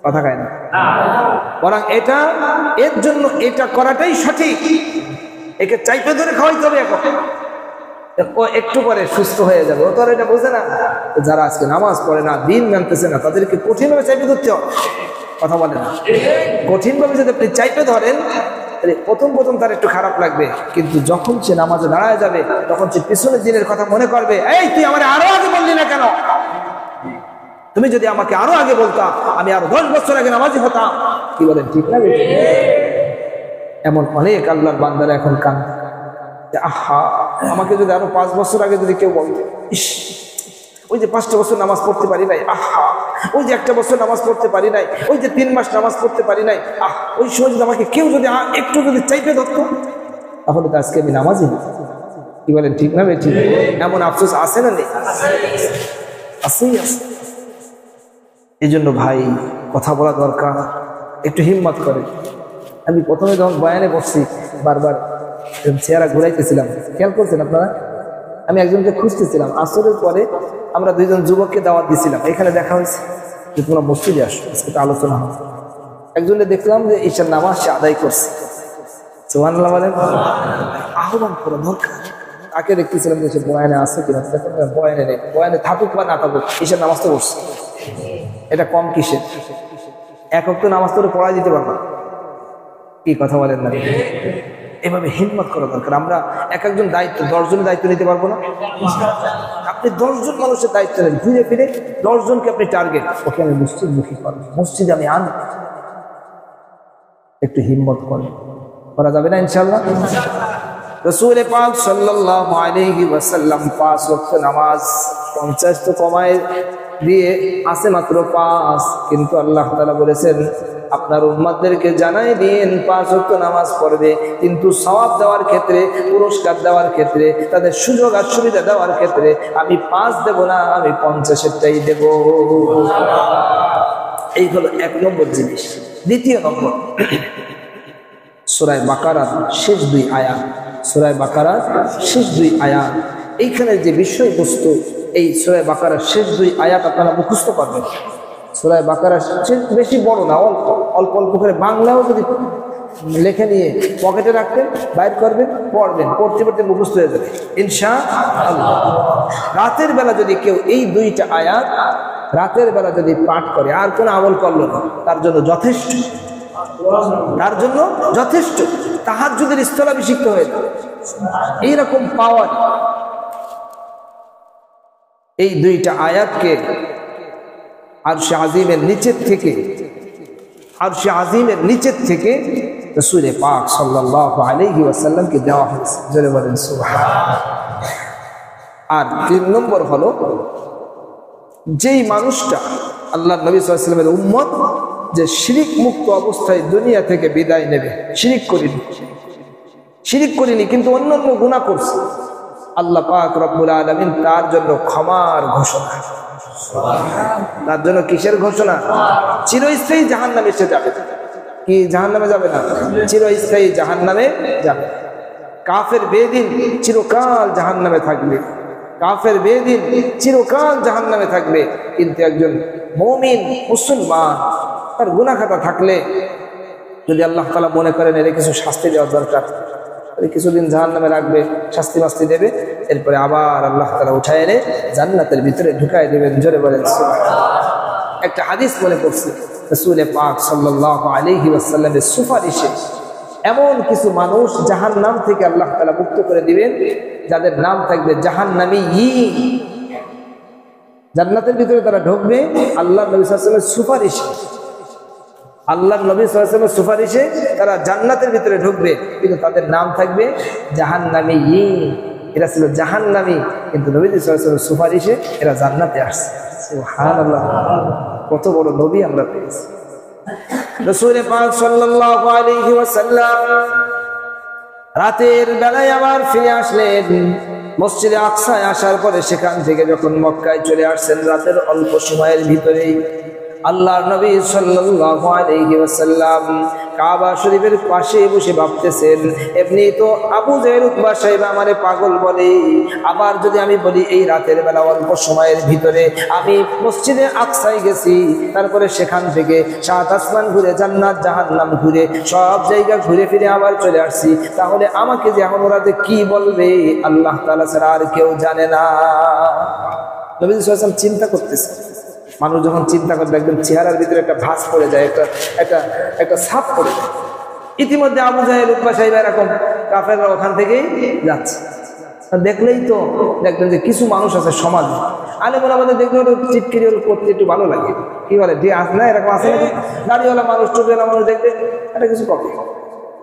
কথা কয় না? বরং এর জন্য এটা করাটাই সঠিক। একে চাইতে ধরে খাওয়াইতে হবে। এখন ও একটু পরে সুস্থ হয়ে যাবে। ও তো আর এটা বোঝে না। যারা আজকে নামাজ পড়ে না, দিন মানতেছে না, তাদেরকে কঠিনভাবে চাইতে ধরতে হবে। কথা বলে না? কঠিনভাবে যদি আপনি চাইতে ধরেন, প্রথম তার একটু খারাপ লাগবে, কিন্তু যখন সে নামাজে দাঁড়ায় যাবে, তখন সে পিছনের দিনের কথা মনে করবে, এই তুই আমার আরো আগে বললি না কেন? তুমি যদি আমাকে আরো আগে বলতা, আমি আরো 10 বছর আগে নামাজি হতাম। কি বলেন, ঠিক না? এমন অনেক আল্লাহর বান্দারা এখন কাঁদে, আহা, আমাকে যদি আরো 5 বছর আগে যদি কেউ বলতো, ইস, ওই যে 5টা বছর নামাজ পড়তে পারি নাই, আহা, ওই যে 1 বছর নামাজ পড়তে পারি নাই, ওই যে 3 মাস নামাজ পড়তে পারি নাই, ওই সময় যদি আমাকে কেউ যদি একটু যদি চাইতে ধরতো, তাহলে তো আজকে আমি নামাজই না। কি বলেন, ঠিক না? ঠিক। এমন আফসোস আছে না নেই? আছেই আছে। এই জন্য ভাই কথা বলা দরকার, একটু হিম্মত করে। আমি প্রথমে যখন বয়ানে বসছি বারবার চেহারা ঘুরাইতেছিলাম, খেয়াল করছেন আপনারা? আমি একজনকে খুঁজতেছিলাম। আসরের পরে আমরা 2 জন যুবককে দাওয়াত দিয়েছিলাম, এখানে দেখা হয়েছে যে তোমরা মসজিদে আসো, আজকে তো আলোচনা হবে। একজনে দেখলাম যে ঈশার নামাজ সে আদায় করছে। সুবহানাল্লাহ বলেন। আহ্বান করা দরকার। তাকে দেখতেছিলাম যে সে বয়ানে আছে কিনা, দেখুন বয়ানে নেই, বয়ানে থাকুক বা না থাকুক, ঈশার নামাজ তো পড়ছে। এটা কম কিসের? 1 ওয়াক্ত নামাজ তো পড়াই দিতে পারবো। কি কথা বলেন না? এভাবে হিম্মত করা দরকার। আমরা একজন দায়িত্ব 10 জনের দায়িত্ব নিতে পারবো না? আপনি 10 জন মানুষের দায়িত্ব নেন, ঘুরে ফিরে 10 জনকে আপনি টার্গেট, ওকে আমি মসজিদমুখী করবো, মসজিদে আমি আনবো। একটু হিম্মত করা যাবে না ইনশাআল্লাহ? রাসূল পাক সাল্লাল্লাহু আলাইহি ওয়াসাল্লাম 5 ওয়াক্ত নামাজ 50 তো কমায় দিয়ে আছে মাত্র 5, কিন্তু আল্লাহ তাআলা বলেছেন আপনার উম্মতদেরকে জানাই দিন 5 ওয়াক্ত নামাজ পড়বে, কিন্তু সওয়াব দেওয়ার ক্ষেত্রে, পুরস্কার দেওয়ার ক্ষেত্রে, তাদের সুযোগ আর সুবিধা দেওয়ার ক্ষেত্রে আমি 5 দেব না, আমি 50-টাই দেব। এই হলো 1 নম্বর জিনিস। দ্বিতীয় নম্বর, সূরা বাকারার শেষ 2 আয়াত, সূরা বাকারার শেষ 2 আয়াত, এইখানে যে বিষয়বস্তু, এই সূরা বাকারার শেষ 2 আয়াত আপনারা মুখস্থ করবেন। সূরা বাকারা বেশি বড় না, অল্প অল্প করে বাংলাও যদি লিখে নিয়ে পকেটে রাখবেন, বাইর করবেন, পড়বেন, পড়তে পড়তে মুখস্থ হয়ে যাবে ইনশাআল্লাহ। রাতের বেলা যদি কেউ এই 2টা আয়াত রাতের বেলা যদি পাঠ করে, আর কোনো আমল করলো না, তার জন্য যথেষ্ট, তার জন্য যথেষ্ট। তাহাজ্জুদের স্থলাভিষিক্ত হয়ে যাবে। এইরকম পাওয়ার এই 2টা আয়াতকে আরশে আজিমের নিচের থেকে, আরশে আজিমের নিচের থেকে রাসূল পাক সাল্লাল্লাহু আলাইহি ওয়াসাল্লামকে দেওয়া হয়েছে। জোরে বলেন সুবহানাল্লাহ। আর 3 নম্বর হলো, যেই মানুষটা আল্লাহর নবী সাল্লাল্লাহু আলাইহি ওয়াসাল্লামের উম্মত, যে শিরিক মুক্ত অবস্থায় দুনিয়া থেকে বিদায় নেবে, শিরিক করিনি কিন্তু অন্যান্য গুনাহ করছে, আল্লাহ পাক রব্বুল আলামিন তার জন্য ক্ষমার ঘোষণা। তার জন্য কিসের ঘোষণা? চিরস্থায়ী জাহান্নামে সে যাবে। কি জাহান্নামে যাবে না? চিরস্থায়ী জাহান্নামে যাবে। কাফের বেদিন চিরকাল জাহান্নামে থাকবে, কাফের বেদিন চিরকাল জাহান্নামে থাকবে। কিন্তু একজন মুমিন মুসলমান, তার গুনাহ খাতা থাকলে যদি আল্লাহ তাআলা মনে করেন এর কিছু শাস্তি দেওয়া দরকার, কিছুদিন জাহান্নামে রাখবে, শাস্তি মাস্তি দেবে, এরপরে আবার আল্লাহ তাআলা উঠায় এনে জান্নাতের ভিতরে ঢুকায় দেবেন। জোরে বলেন সুবহানাল্লাহ। একটা হাদিস মনে পড়ছে, রাসূল পাক সাল্লাল্লাহু আলাইহি ওয়াসাল্লামের সুপারিশে এমন কিছু মানুষ জাহান্নাম থেকে আল্লাহ তাআলা মুক্ত করে দিবেন, যাদের নাম থাকবে জাহান্নামীয়িন। জান্নাতের ভিতরে তারা ঢুকবে আল্লাহর নবী সাল্লাল্লাহু আলাইহি ওয়াসাল্লামের সুপারিশে, আল্লাহর নবী সাল্লাল্লাহু আলাইহি ওয়াসাল্লামের সুপারিশে তারা জান্নাতের ভিতরে ঢুকবে, কিন্তু তাদের নাম থাকবে জাহান্নামীয়িন। এরা ছিল জাহান্নামী, কিন্তু নবী সাল্লাল্লাহু আলাইহি ওয়াসাল্লামের সুপারিশে এরা জান্নাতে আসছে। সুবহানাল্লাহ, কত বড় নবী আমরা পেয়েছি। রাসূল পাক সাল্লাল্লাহু আলাইহি ওয়াসাল্লাম রাতের বেলায় আবার ফিরে আসলেন মসজিদে আকসায়। আসার পরে সেখান থেকে যখন মক্কায় চলে আসছেন, রাতের অল্প সময়ের ভিতরেই আল্লাহর নবী সাল্লাল্লাহু আলাইহি ওয়াসাল্লাম কাবা শরীফের পাশে বসে ভাবতেছেন, এমনি তো আবু জাহেল উতবা সাহেব আমারে পাগল বলে, আবার যদি আমি বলি এই রাতের বেলা অল্প সময়ের ভিতরে আমি মসজিদে আকসায় গেছি, তারপরে সেখান থেকে 7 আসমান ঘুরে, জান্নাত জাহান্নাম ঘুরে, সব জায়গা ঘুরে ফিরে আবার চলে আসছি, তাহলে আমাকে যে এখন ওরা যে কি বলবে আল্লাহ তাআলা ছাড়া আর কেউ জানে না। নবী সাল্লাল্লাহু আলাইহি ওয়াসাল্লাম চিন্তা করতেছে। মানুষ যখন চিন্তা করে দেখবেন চেহারার ভিতরে একটা ভাঁজ পড়ে যায়, একটা ছাপ পড়ে যায়। ইতিমধ্যে আবু জাহেল উতবা সাহেব এরকম কাফেররা ওখান থেকেই যাচ্ছে। দেখলেই তো দেখবেন যে কিছু মানুষ আছে সমাজে, আলেমুল আমাদের দেখলে ওটা চিটকিরি করতে একটু ভালো লাগে। কি বলে যে আস না, এরকম আছে নাকি? দাড়িওয়ালা মানুষ, টুপিওয়ালা মানুষ দেখবে এটা কিছু কবে,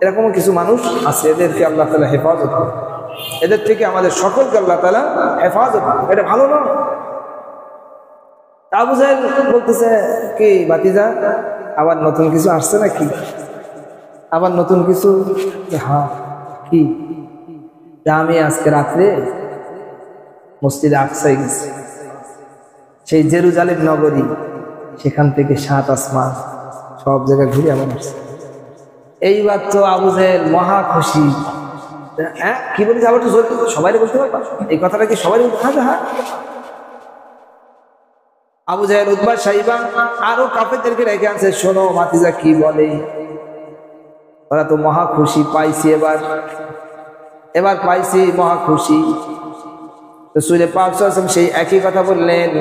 এরকমও কিছু মানুষ আছে। এদেরকে আল্লাহ তাআলা হেফাজত করে, এদের থেকে আমাদের সকলকে আল্লাহ তাআলা হেফাজত করে। এটা ভালো না? আবু জাহেল বলতেছে, কি ভাতিজা আবার নতুন কিছু আসছে নাকি? আবার নতুন কিছু? হ্যাঁ। কি? আমি আজকে রাত্রে মসজিদে আকসায় গেছি, সেই জেরুজালেম নগরী, সেখান থেকে 7 আসমান সব জায়গায় ঘুরে আমার আসছে। এইবার তো আবু জাহেল মহা খুশি। হ্যাঁ, কি বলছে? আবার তো সবাই বলতে পারবা এই কথাটা? কি সবাই বলতে? হ্যাঁ হ্যাঁ। আবু জাহেল, উতবা, সাইবা আরো কাফেরদেরকে রেখে আনছে, শোনো ভাতিজা কি বলে। ওরা তো মহা খুশি, পাইছি এবার পাইছি, মহা খুশি। রাসূল পাক সাল্লাল্লাহু আলাইহি ওয়াসাল্লাম সেই একই কথা বললেন।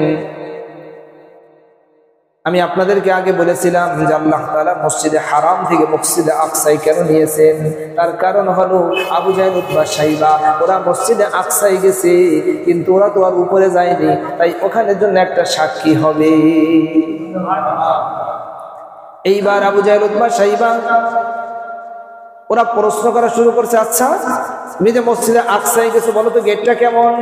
আমি আপনাদেরকে আগে বলেছিলাম যে আল্লাহ তাআলা মসজিদে হারাম থেকে মসজিদে আকসায় কেন নিয়েছেন? তার কারণ হলো আবু জাহেল, উতবা, সাইবা ওরা মসজিদে আকসায় গেছে, কিন্তু ওরা তো আর উপরে যায়নি, তাই ওখানের জন্য একটা সাক্ষী হবে। এইবার আবু জাহেল, উতবা, সাইবা ওরা প্রশ্ন করা শুরু করছে, আচ্ছা তুমি যে মসজিদে আকসায় গেছো, বলো তো গেটটা কেমন,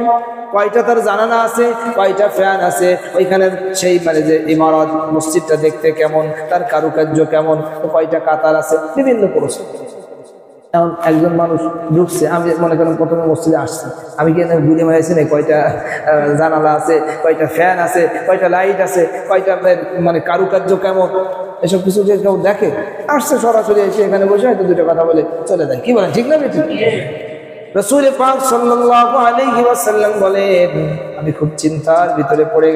কয়টা তার জানালা আছে, কয়টা ফ্যান আছে, ওইখানে সেই মানে যে ইমারত মসজিদটা দেখতে কেমন, তার কারুকার্য কেমন, কয়টা কাতার আছে, বিভিন্ন প্রশ্ন। এখন একজন মানুষ ঢুকছে, আমি মনে করেন প্রথমে মসজিদে আসছি, আমি কি ঘুরে মারাইছি না কয়টা জানালা আছে, কয়টা ফ্যান আছে, কয়টা লাইট আছে, কয়টা মানে কারুকার্য কেমন, এসব কিছু যে কেউ দেখে? আসছে সরাসরি এসে এখানে বসে হয়তো দুটো কথা বলে চলে যায়। কি বলেন, ঠিক না? ঠিক। রাসূল পাক সাল্লাল্লাহু আলাইহি ওয়াসাল্লাম বলেন, আমি খুব চিন্তার ভিতরে পড়ে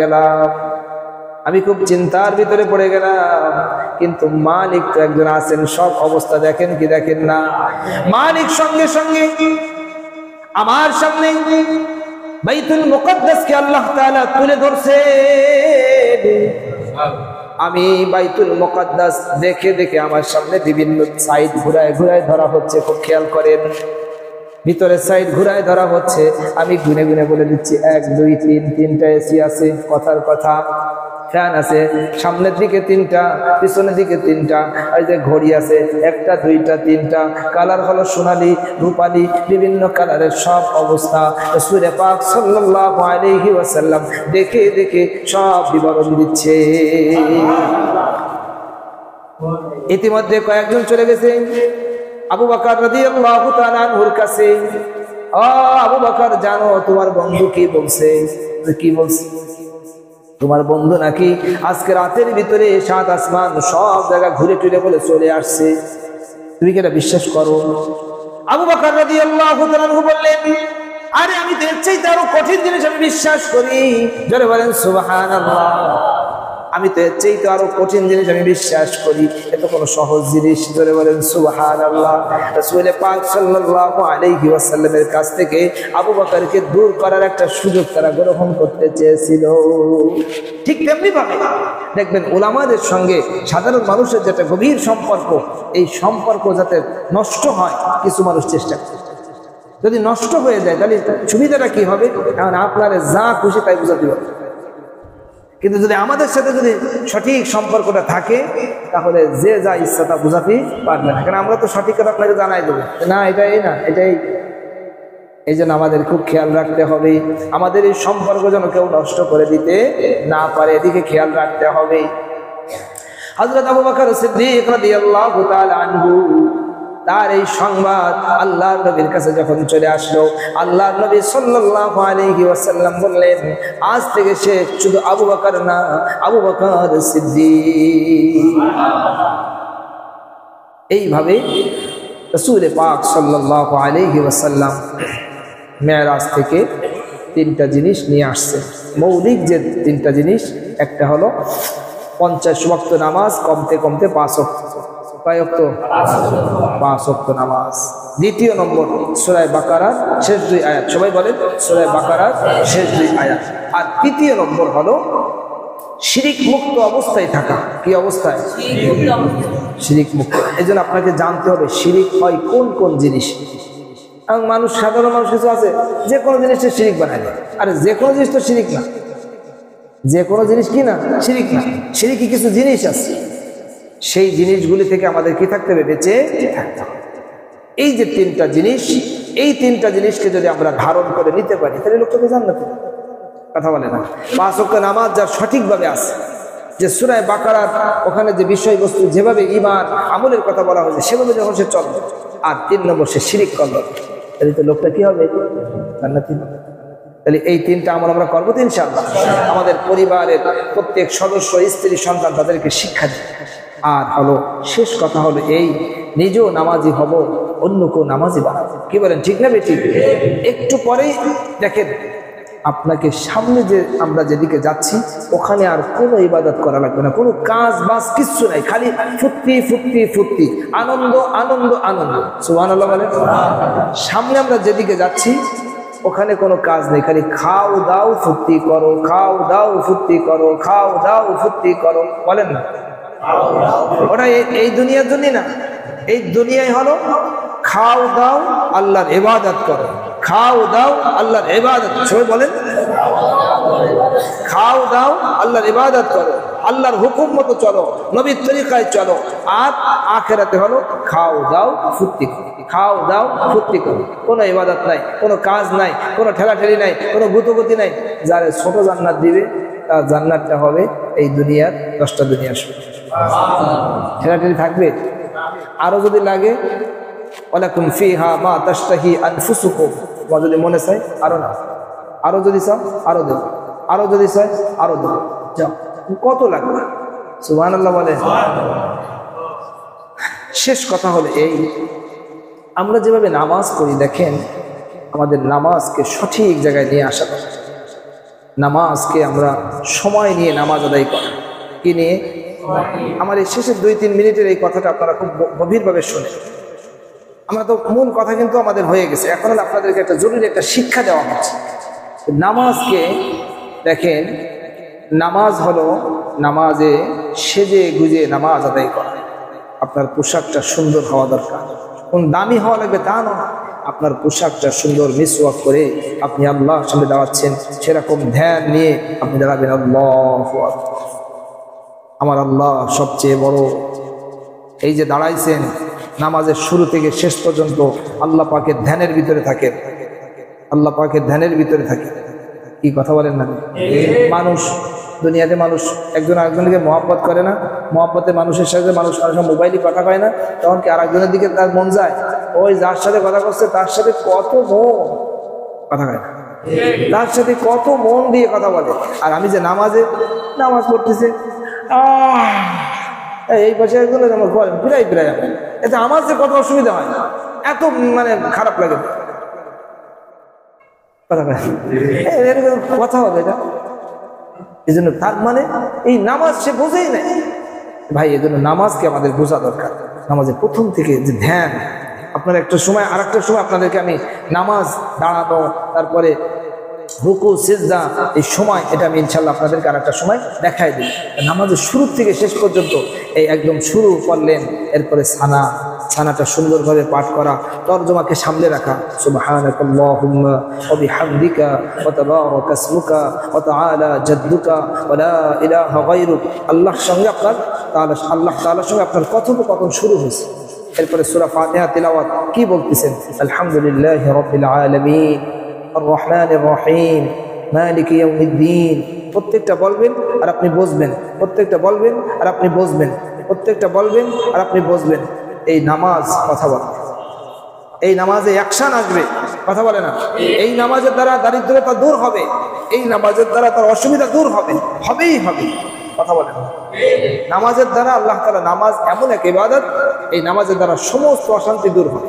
গেলাম, কিন্তু মালিক তো একজন আছেন, সব অবস্থা দেখেন কি দেখেন না? মালিক সঙ্গে সঙ্গে আমার সামনে বাইতুল মুকদ্দাসকে আল্লাহ তাআলা তুলে ধরছে। আমি বাইতুল মুকদ্দাস দেখে দেখে আমার সামনে বিভিন্ন সাইড ঘুরায় ধরা হচ্ছে। খুব খেয়াল করেন, ভিতরের সাইড ঘুরায় ধরা হচ্ছে। আমি গুনে গুনে বলে দিচ্ছি, 1 2 3, 3টা এসি আছে, কথার কথা, ফ্যান আছে, সামনের দিকে 3টা, পিছনের দিকে 3টা, আর যে ঘড়ি আছে 1টা 2টা 3টা, কালার হলো সোনালী, রূপালী, বিভিন্ন কালারের সব অবস্থা। রাসূল পাক সাল্লাল্লাহু আলাইহি ওয়াসাল্লাম দেখে দেখে সব বিবরণ দিচ্ছে। ইতিমধ্যে কয়েকজন চলে গেছে আবু বকর রাদিয়াল্লাহু তাআলা আনহুর কাছে। আবু বকর, জানো তোমার বন্ধু কি বলছে? কি বলছে? তোমার বন্ধু নাকি আজকে রাতের ভিতরে 7 আসমান সব জায়গা ঘুরে টুরে বলে চলে আসছে। তুমি কি এটা বিশ্বাস করো? আবু বকর রাদিয়াল্লাহু তাআলা আনহু বললেন, আরে আমি তো এর চাইতে আরো কঠিন জিনিস আমি বিশ্বাস করি। জোরে বলেন সুবহানাল্লাহ। আমি তো এর চাইতে আরো কঠিন জিনিস আমি বিশ্বাস করি, এত কোনো সহজ জিনিস। জোরে বলেন সুবহানাল্লাহ। রাসূল পাক সাল্লাল্লাহু আলাইহি ওয়াসাল্লামের কাছ থেকে আবু বকরকে দূর করার একটা সুযোগ তারা গ্রহণ করতে চেয়েছিল। ঠিক তেমনি ভাবে দেখবেন উলামাদের সঙ্গে সাধারণ মানুষের যেটা গভীর সম্পর্ক, এই সম্পর্ক যাতে নষ্ট হয় কিছু মানুষ চেষ্টা করে। যদি নষ্ট হয়ে যায় তাহলে সুবিধাটা কি হবে? কারণ আপনারা যা খুশি তাই বুঝাতে হবে, কিন্তু যদি আমাদের সাথে যদি সঠিক সম্পর্কটা থাকে তাহলে যে যা ইচ্ছা তা বুঝাতে পারবে না। কারণ আমরা তো সঠিক কথা আপনাকে জানাই দেবো, না এটাই না এটাই। এই জন্য আমাদের খুব খেয়াল রাখতে হবে, আমাদের এই সম্পর্ক যেন কেউ নষ্ট করে দিতে না পারে, এদিকে খেয়াল রাখতে হবে। হযরত আবু বকর সিদ্দিক রাদিয়াল্লাহু তাআলা আনহু, তার এই সংবাদ আল্লাহর নবীর কাছে যখন চলে আসলো, আল্লাহর নবী সাল্লাল্লাহু আলাইহি ওয়াসাল্লাম বললেন, আজ থেকে সে শুধু আবু বকর না, আবু বকর সিদ্দিক। এইভাবে রাসূল পাক সাল্লাল্লাহু আলাইহি ওয়াসাল্লাম মেরাজ থেকে 3টা জিনিস নিয়ে আসছে। মৌলিক যে 3টা জিনিস, একটা হলো 50 ওয়াক্ত নামাজ, কমতে কমতে 5 ওয়াক্ত। 5 ওয়াক্ত নামাজ। দ্বিতীয় নম্বর সূরা বাকারার শেষ 2 আয়াত, সবাই বলেন সূরা বাকারার শেষ 2 আয়াত। আর তৃতীয় নম্বর হলো শিরিক মুক্ত অবস্থায় থাকা। কি অবস্থায়? শিরিক মুক্ত। এই জন্য আপনাকে জানতে হবে শিরিক হয় কোন কোন জিনিস। এবং মানুষ, সাধারণ মানুষ কিছু আছে যে কোনো জিনিসটা শিরিক বানায় দেয়। আরে যে কোনো জিনিস তো শিরিক না, যে কোনো জিনিস কি না শিরিক না। শিরিকি কিছু জিনিস আছে, সেই জিনিসগুলি থেকে আমাদের কি থাকতে হবে? বেঁচে থাকতে হবে। এই যে 3টা জিনিস, এই 3টা জিনিসকে যদি আমরা ধারণ করে নিতে পারি তাহলে লোকটাকে জান্নাতে। কথা বলে না। 5 ওয়াক্ত নামাজ যার সঠিকভাবে আছে, যে সূরা বাকারার ওখানে যে বিষয়বস্তু যেভাবে ঈমান আমলের কথা বলা হয়েছে সেভাবে যখন সে চলবে, আর 3 নম্বর সে শিরিক করলো, তাহলে তো লোকটা কি হবে? জান্নাতি হবে। তাহলে এই 3টা আমল আমরা করবো তো ইনশাআল্লাহ। আমাদের পরিবারের প্রত্যেক সদস্য, স্ত্রী, সন্তান তাদেরকে শিক্ষা দিই। আর হলো শেষ কথা হলো এই, নিজেও নামাজি হব, অন্য কেউ নামাজি বানাবো। কি বলেন, ঠিক না বেঠিক? একটু পরেই দেখেন আপনাকে সামনে যে আমরা যেদিকে যাচ্ছি ওখানে আর কোনো ইবাদত করা লাগবে না, কোনো কাজ বাজ কিচ্ছু নাই, খালি ফুর্তি ফুর্তি ফুর্তি, আনন্দ আনন্দ আনন্দ। সুবহানাল্লাহ বলেন। সামনে আমরা যেদিকে যাচ্ছি ওখানে কোনো কাজ নেই, খালি খাও দাও ফুর্তি করো, খাও দাও ফুর্তি করো, খাও দাও ফুর্তি করো। বলেন না? ওটা এই দুনিয়ার জন্য না, এই দুনিয়ায় হলো খাও দাও আল্লাহর ইবাদত করো, খাও দাও আল্লাহর ইবাদত। সবাই বলেন, খাও দাও আল্লাহর ইবাদত করো, আল্লাহর হুকুম মতো চলো, নবীর তরিকায় চলো। আর আখিরাতে হলো খাও দাও ফুর্তি করো, খাও দাও ফুর্তি করো। কোনো ইবাদত নাই, কোনো কাজ নাই, কোনো ঠেলাঠেলি নাই, কোনো গুতগুতি নাই। যারা ছোট জান্নাত দিবে তার জান্নাতটা হবে এই দুনিয়ার 10টা দুনিয়ার শুরু। ঠেলাঠেলি থাকবে? আরো যদি লাগে ওয়ালাকুম ফিহা মা তাশতাহি আনফুসুকুম, তোমার যদি মনে চায় আরো না, আরো যদি চাও আরো দেব, আরো যদি চায় আরো দেব। যাও, কত লাগবে? সুবহানাল্লাহ বলে। শেষ কথা হলো এই, আমরা যেভাবে নামাজ পড়ি দেখেন, আমাদের নামাজকে সঠিক জায়গায় নিয়ে আসা দরকার। নামাজকে আমরা সময় নিয়ে নামাজ আদায় করা। কি নিয়ে? আমার এই শেষের 2-3 মিনিটের এই কথাটা আপনারা খুব গভীরভাবে শোনেন। আমরা তো মূল কথা কিন্তু আমাদের হয়ে গেছে, এখন হলো আপনাদেরকে একটা জরুরি একটা শিক্ষা দেওয়া হচ্ছে। নামাজকে দেখেন, নামাজ হলো নামাজে সেজে গুজে নামাজ আদায় করা। আপনার পোশাকটা সুন্দর হওয়া দরকার, কোন দামি হওয়া লাগবে তা নয়। আপনার পোশাকটা সুন্দর মিসওয়াক করে আপনি আল্লাহর সামনে দাঁড়াচ্ছেন, সেরকম ধ্যান নিয়ে আপনি দাঁড়াবেন। আল্লাহু আকবার, আমার আল্লাহ সবচেয়ে বড়। এই যে দাঁড়াইছেন, নামাজের শুরু থেকে শেষ পর্যন্ত আল্লাহ পাকের ধ্যানের ভিতরে থাকেন, আল্লাহ পাকের ধ্যানের ভিতরে থাকে। কি কথা বলেন না? মানুষ দুনিয়াতে মানুষ একজন আরেকজনকে মহব্বত করে না? মহব্বতে মানুষের সাথে মানুষ অনেক সময় মোবাইলে কথা কয় না, তখন কি আরেকজনের দিকে তার মন যায়? ওই যার সাথে কথা করছে তার সাথে কত মন কথা কয় না, তার সাথে কত মন দিয়ে কথা বলে। আর আমি যে নামাজ পড়তেছে এই পাশে একজন প্রায় এতে আমার যে কত অসুবিধা হয়, এত মানে খারাপ লাগে কথা হবে এটা। এই জন্য তার মানে এই নামাজ সে বোঝেই নাই ভাই। এই জন্য নামাজকে আমাদের বোঝা দরকার। নামাজের প্রথম থেকে যে ধ্যান, আপনার একটা সময় আর একটা সময় আপনাদেরকে আমি নামাজ দাঁড়ানো, তারপরে রুকু সিজদা, এই সময় এটা আমি ইনশাল্লাহ আপনাদেরকে আর একটা সময় দেখাই দিই। নামাজের শুরু থেকে শেষ পর্যন্ত এই একদম শুরু করলেন, এরপরে ছানাটা সুন্দরভাবে পাঠ করা, তরজমাকে সামনে রাখা। সুবহানাকাল্লাহুম্মা ওয়া বিহামদিকা ওয়া তাবারাকা ইসমুকা ওয়া তাআলা জাদ্দুকা ওয়া লা ইলাহা গায়রুক। আল্লাহর সঙ্গে আপনার আল্লাহ তাআলার সঙ্গে আপনার কথোপকথন শুরু হয়েছে। এরপরে সূরা ফাতিহা তিলাওয়াত কি বলতেছেন? আলহামদুলিল্লাহি রাব্বিল আলামিন আর রহমানির রহিম মালিকি ইয়াউমিদ্দিন। প্রত্যেকটা বলবেন আর আপনি বসবেন, প্রত্যেকটা বলবেন আর আপনি বসবেন, প্রত্যেকটা বলবেন আর আপনি বসবেন। এই নামাজ কথা বলে, এই নামাজে অ্যাকশন আসবে, কথা বলে না। এই নামাজের দ্বারা দারিদ্রতা দূর হবে, এই নামাজের দ্বারা তার অসুবিধা দূর হবে, হবেই হবে, কথা বলে না। নামাজের দ্বারা আল্লাহ তাআলা, নামাজ এমন এক ইবাদত, এই নামাজের দ্বারা সমস্ত অশান্তি দূর হবে।